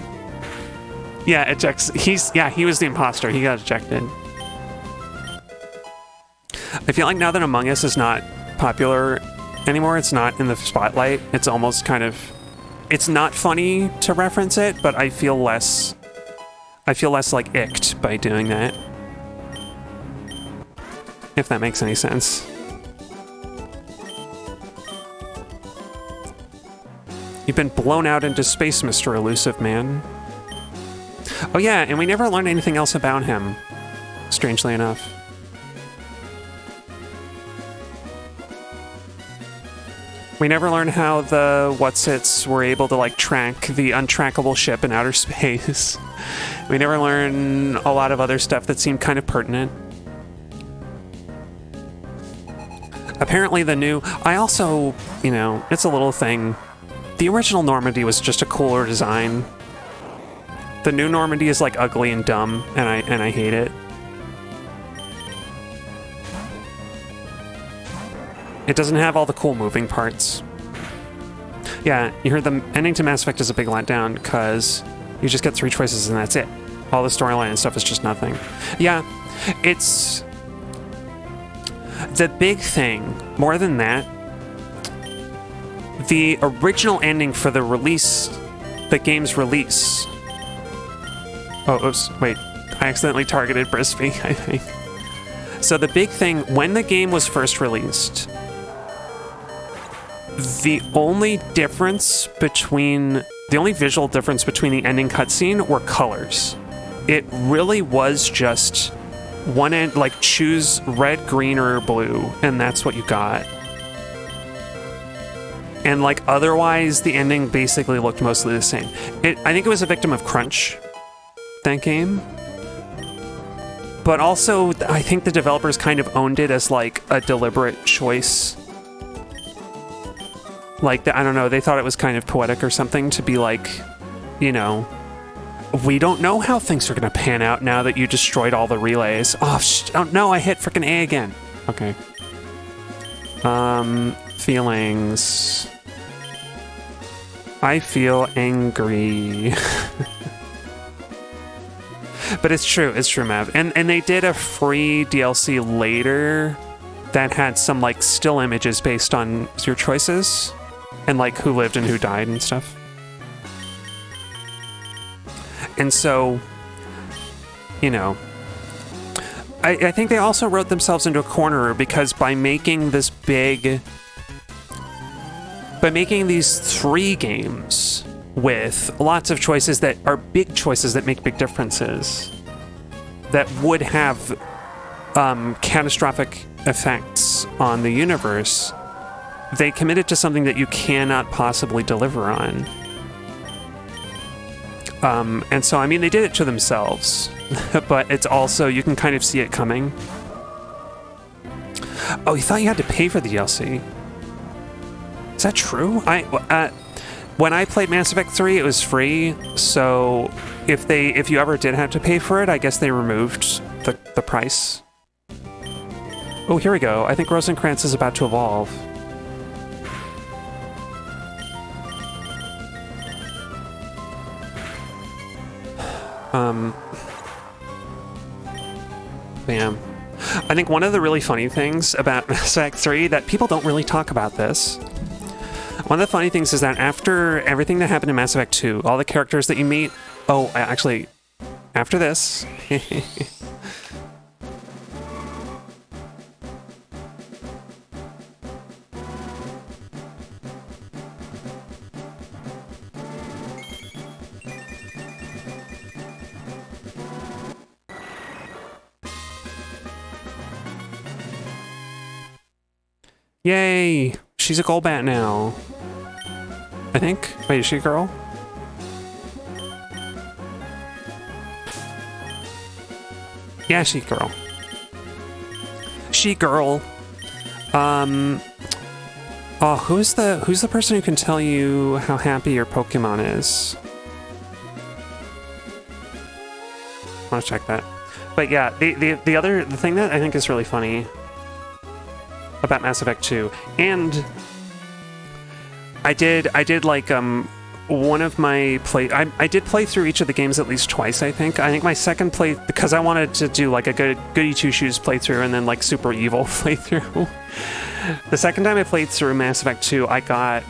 Yeah, he was the imposter. He got ejected. I feel like now that Among Us is not popular anymore, it's not in the spotlight, it's almost kind of, it's not funny to reference it, but I feel less like icked by doing that. If that makes any sense. You've been blown out into space, Mr. Elusive Man. Oh yeah, and we never learned anything else about him, strangely enough. We never learned how the Whatsits were able to, like, track the untrackable ship in outer space. We never learned a lot of other stuff that seemed kind of pertinent. Apparently I also, you know, it's a little thing. The original Normandy was just a cooler design. The new Normandy is, like, ugly and dumb, and I hate it. It doesn't have all the cool moving parts. Yeah, you heard the ending to Mass Effect is a big letdown because you just get 3 choices and that's it. All the storyline and stuff is just nothing. Yeah, it's the big thing. More than that, the original ending for the game's release. Oh, oops, wait. I accidentally targeted Brisby, I think. So the big thing, when the game was first released, the only visual difference between the ending cutscene were colors. It really was just one end, like, choose red, green, or blue, and that's what you got. And, like, otherwise, the ending basically looked mostly the same. I think it was a victim of crunch, that game. But also, I think the developers kind of owned it as, like, a deliberate choice. Like, I don't know, they thought it was kind of poetic or something to be like, you know, we don't know how things are going to pan out now that you destroyed all the relays. Oh no, I hit frickin' A again. Okay. Feelings. I feel angry. But it's true, Mav. And they did a free DLC later that had some, like, still images based on your choices. And, like, who lived and who died and stuff. And so, you know, I think they also wrote themselves into a corner because by making these 3 games with lots of choices that are big choices that make big differences, that would have catastrophic effects on the universe, they committed to something that you cannot possibly deliver on. And so, I mean, they did it to themselves, but it's also, you can kind of see it coming. Oh, you thought you had to pay for the DLC? Is that true? When I played Mass Effect 3, it was free, so if you ever did have to pay for it, I guess they removed the price. Oh, here we go. I think Rosencrantz is about to evolve. Yeah. I think one of the really funny things about Mass Effect 3 that people don't really talk about this. One of the funny things is that after everything that happened in Mass Effect 2, all the characters that you meet... Oh, actually, after this... Yay! She's a Golbat now. I think. Wait, is she a girl? Yeah, she girl. She girl. Oh, who's the person who can tell you how happy your Pokemon is? I want to check that. But yeah, the thing that I think is really funny about Mass Effect 2, and I did like one of my I did play through each of the games at least twice. I think my second play, because I wanted to do like a goody two shoes playthrough and then like super evil playthrough. The second time I played through Mass Effect 2, I got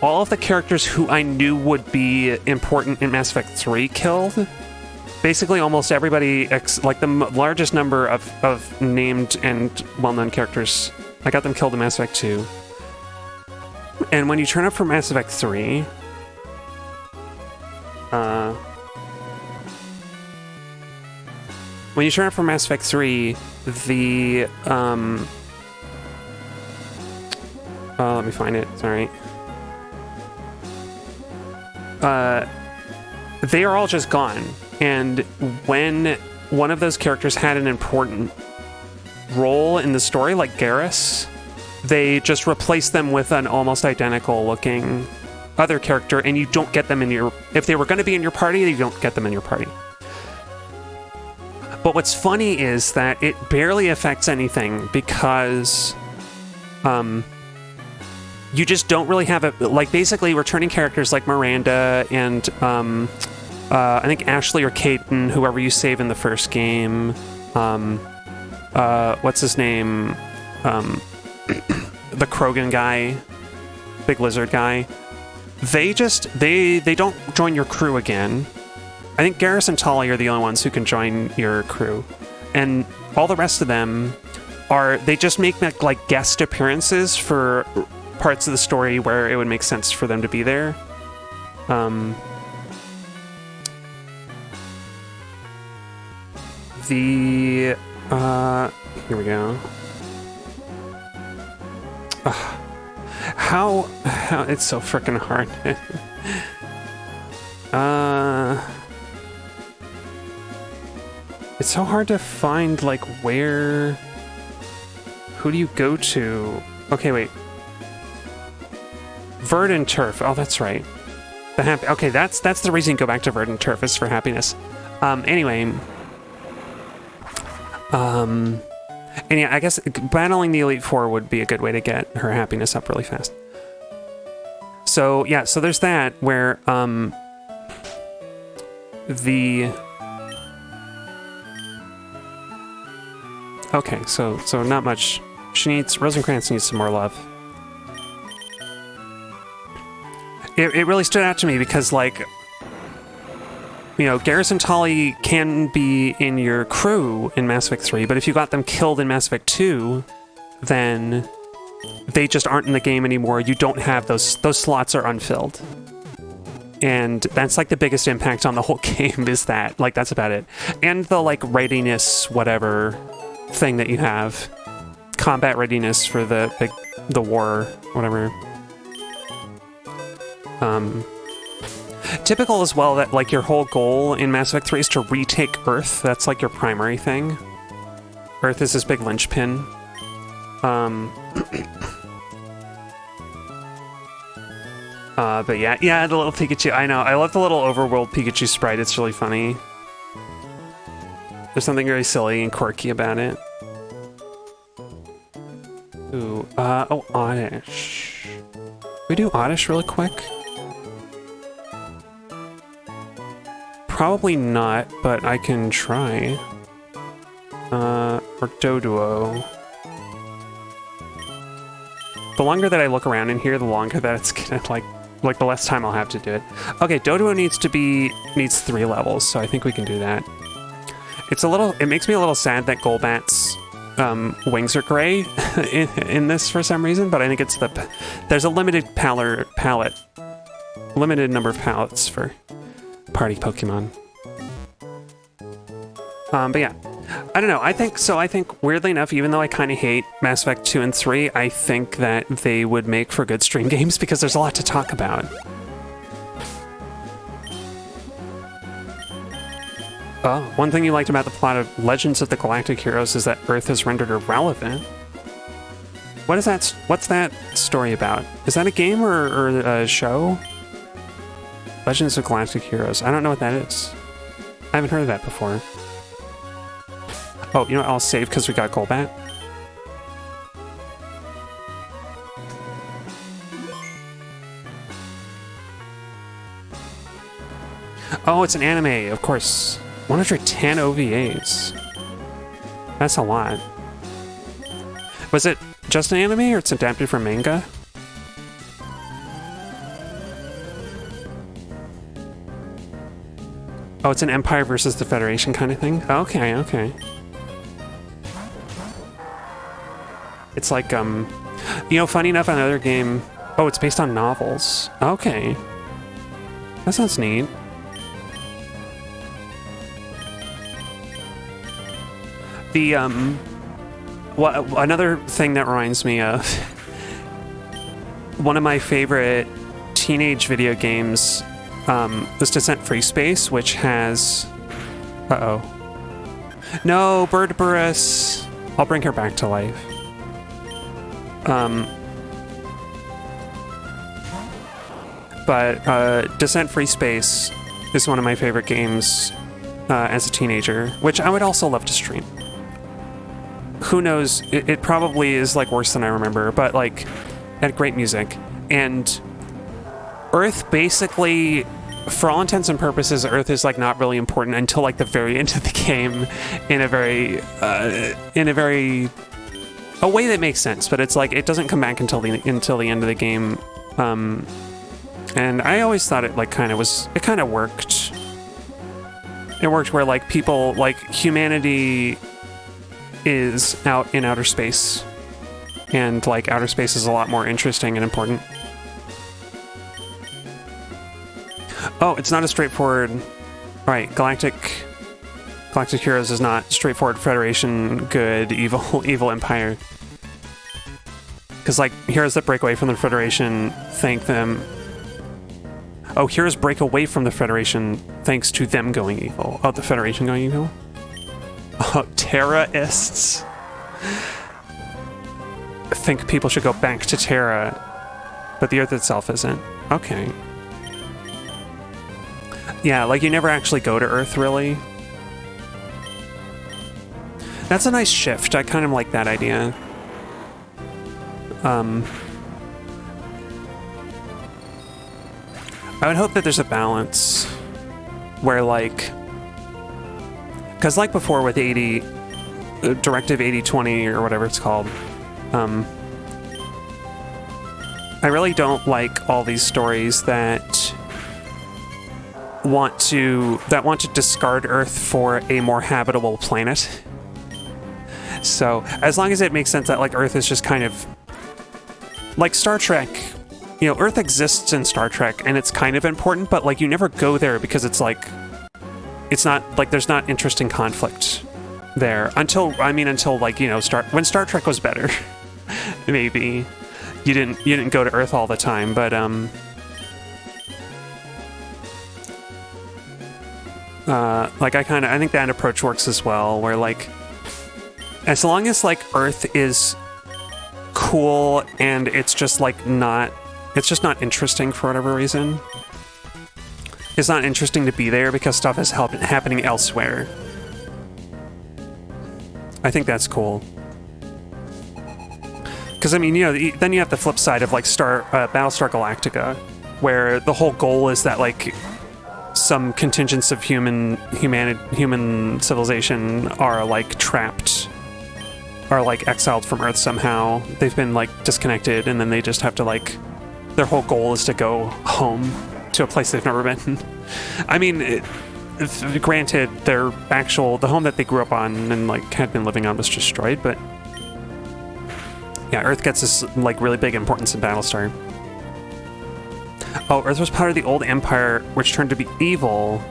all of the characters who I knew would be important in Mass Effect 3 killed. Basically almost everybody, like the largest number of named and well-known characters, I got them killed in Mass Effect 2. And when you turn up for Mass Effect 3... when you turn up for Mass Effect 3, the... let me find it, sorry. They are all just gone. And when one of those characters had an important role in the story, like Garrus, they just replace them with an almost identical looking other character, and you don't get them in your... If they were going to be in your party, you don't get them in your party. But what's funny is that it barely affects anything because you just don't really have it. Like, basically, returning characters like Miranda and I think Ashley or Caden, whoever you save in the first game. What's his name? The Krogan guy, big lizard guy. They don't join your crew again. I think Garrus and Tali are the only ones who can join your crew, and all the rest of them they just make like guest appearances for parts of the story where it would make sense for them to be there. Here we go. How it's so freaking hard. It's so hard to find, like, who do you go to? Okay, wait. Verdant Turf. Oh, that's right. Okay, that's the reason you go back to Verdant Turf, is for happiness. Anyway. And yeah, I guess battling the Elite Four would be a good way to get her happiness up really fast. So, yeah, so there's that, where, Okay, so not much. Rosencrantz needs some more love. It really stood out to me because, like, you know, Garrus and Tali can be in your crew in Mass Effect 3, but if you got them killed in Mass Effect 2, then they just aren't in the game anymore. You don't have those slots are unfilled. And that's like the biggest impact on the whole game, is that, like, that's about it. And the, like, readiness, whatever thing that you have. Combat readiness for the war, whatever. Typical as well that, like, your whole goal in Mass Effect 3 is to retake Earth. That's, like, your primary thing. Earth is this big linchpin. But yeah, the little Pikachu. I know. I love the little overworld Pikachu sprite. It's really funny. There's something very silly and quirky about it. Ooh, oh, Oddish. Can we do Oddish really quick? Probably not, but I can try. Or Doduo. The longer that I look around in here, the longer that it's gonna, like the less time I'll have to do it. Okay, Doduo needs 3 levels, so I think we can do that. It makes me a little sad that Golbat's wings are gray in this for some reason, but I think it's there's a limited limited number of palettes for party Pokemon. But yeah, I don't know. I think weirdly enough, even though I kind of hate Mass Effect 2 and 3, I think that they would make for good stream games because there's a lot to talk about. Oh, one thing you liked about the plot of Legends of the Galactic Heroes is that Earth is rendered irrelevant. What's that story about? Is that a game or a show? Legends of Galactic Heroes. I don't know what that is. I haven't heard of that before. Oh, you know what? I'll save because we got Golbat. Oh, it's an anime, of course. 110 OVAs. That's a lot. Was it just an anime or it's adapted from manga? Oh, it's an Empire versus the Federation kind of thing? Okay, okay. It's like, you know, funny enough, another game... Oh, it's based on novels. Okay. That sounds neat. The, another thing that reminds me of one of my favorite teenage video games was Descent Free Space, which has... Uh-oh. No, Birdburus! I'll bring her back to life. But Descent Free Space is one of my favorite games as a teenager, which I would also love to stream. Who knows, it probably is like worse than I remember, but like, it had great music. And Earth basically, for all intents and purposes, Earth is like not really important until like the very end of the game in a way that makes sense, but it's like, it doesn't come back until the end of the game. And I always thought it like kind of worked. It worked where like people, like humanity is out in outer space, and like outer space is a lot more interesting and important. Oh, it's not a straightforward... Right, Galactic Heroes is not straightforward Federation, good, evil Empire. Because like, heroes that break away from the Federation, thank them. Oh, heroes break away from the Federation thanks to them going evil. Oh, the Federation going evil? Oh, Terraists. I think people should go back to Terra, but the Earth itself isn't. Okay. Yeah, like you never actually go to Earth, really. That's a nice shift. I kind of like that idea. I would hope that there's a balance where like... Because like before with Directive 8020 or whatever it's called, I really don't like all these stories that want to discard Earth for a more habitable planet. So as long as it makes sense that like Earth is just kind of like Star Trek, you know, Earth exists in Star Trek and it's kind of important, but like you never go there because it's like, it's not like there's not interesting conflict there until like, you know, when Star Trek was better. Maybe you didn't go to Earth all the time, but like I think that approach works as well, where like as long as like Earth is cool and it's just not interesting for whatever reason. It's not interesting to be there because stuff is happening elsewhere. I think that's cool. Because I mean, you know, then you have the flip side of like Battlestar Galactica, where the whole goal is that like some contingents of human civilization are like trapped, are like exiled from Earth somehow. They've been like disconnected, and then they just have to like, their whole goal is to go home to a place they've never been. I mean, granted, the home that they grew up on and like had been living on was destroyed, but yeah, Earth gets this like really big importance in Battlestar. Oh, Earth was part of the old empire, which turned to be evil,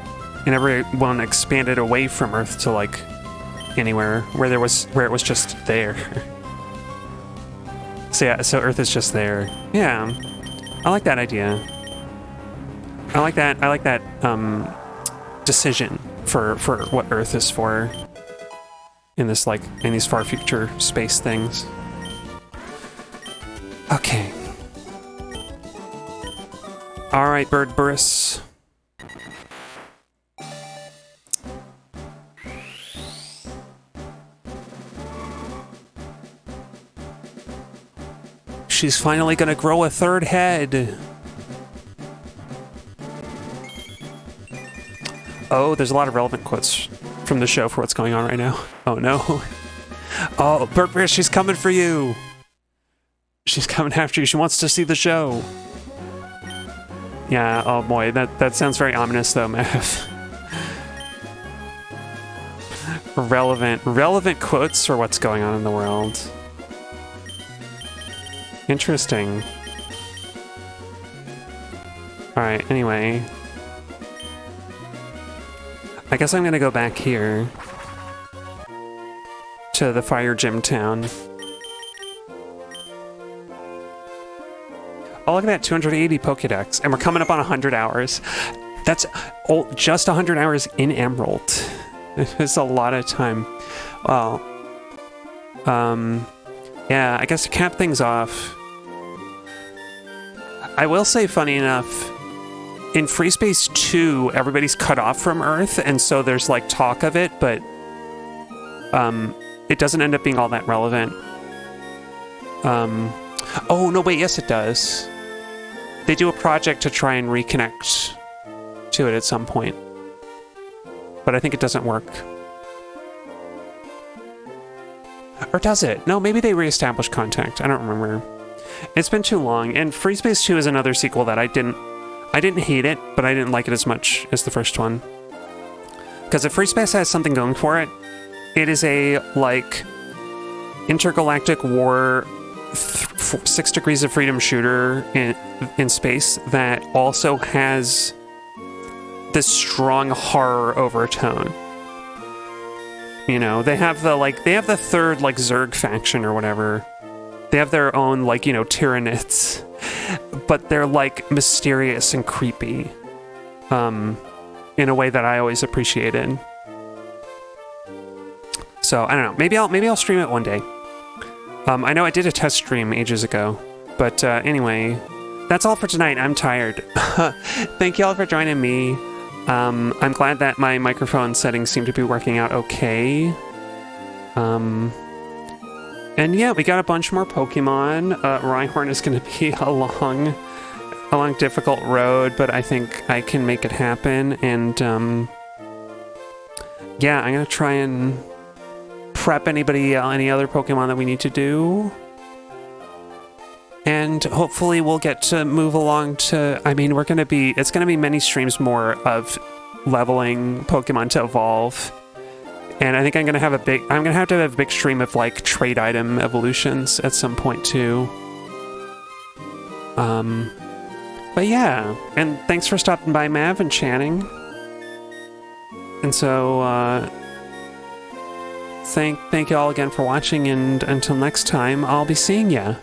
and everyone expanded away from Earth to like anywhere where it was just there. So yeah, so Earth is just there. Yeah, I like that idea. I like that decision for what Earth is for in this in these far future space things. Okay. All right, Bird Burris. She's finally gonna grow a third head. Oh, there's a lot of relevant quotes from the show for what's going on right now. Oh no. Oh, Bird Burris, she's coming for you. She's coming after you. She wants to see the show. Yeah, oh boy, that sounds very ominous though, Mav. Relevant quotes for what's going on in the world. Interesting. Alright, anyway. I guess I'm gonna go back here to the Fire Gym town. Oh, look at that, 280 Pokédex, and we're coming up on 100 hours. That's just 100 hours in Emerald. It's a lot of time. Well, yeah, I guess to cap things off, I will say, funny enough, in Free Space 2, everybody's cut off from Earth, and so there's like talk of it, but it doesn't end up being all that relevant. Oh, no, wait, yes it does. They do a project to try and reconnect to it at some point. But I think it doesn't work. Or does it? No, maybe they reestablish contact. I don't remember. It's been too long, and Free Space 2 is another sequel that I didn't hate it, but I didn't like it as much as the first one. Because if Free Space has something going for it, it is a, like, intergalactic war 6 Degrees of Freedom shooter in space that also has this strong horror overtone. You know, they have the third, like, Zerg faction or whatever. They have their own, like, you know, Tyranids, but they're, like, mysterious and creepy, in a way that I always appreciated. So, I don't know, maybe I'll stream it one day. I know I did a test stream ages ago, but anyway, that's all for tonight. I'm tired. Thank you all for joining me. I'm glad that my microphone settings seem to be working out okay. And yeah, we got a bunch more Pokemon. Rhyhorn is going to be a long, difficult road, but I think I can make it happen. And yeah, I'm going to try and prep any other Pokemon that we need to do. And hopefully we'll get to move along to, I mean, it's going to be many streams more of leveling Pokemon to evolve. And I think I'm going to have to have a big stream of, like, trade item evolutions at some point, too. But yeah, and thanks for stopping by, Mav, and chatting. And so, thank you all again for watching, and until next time, I'll be seeing ya.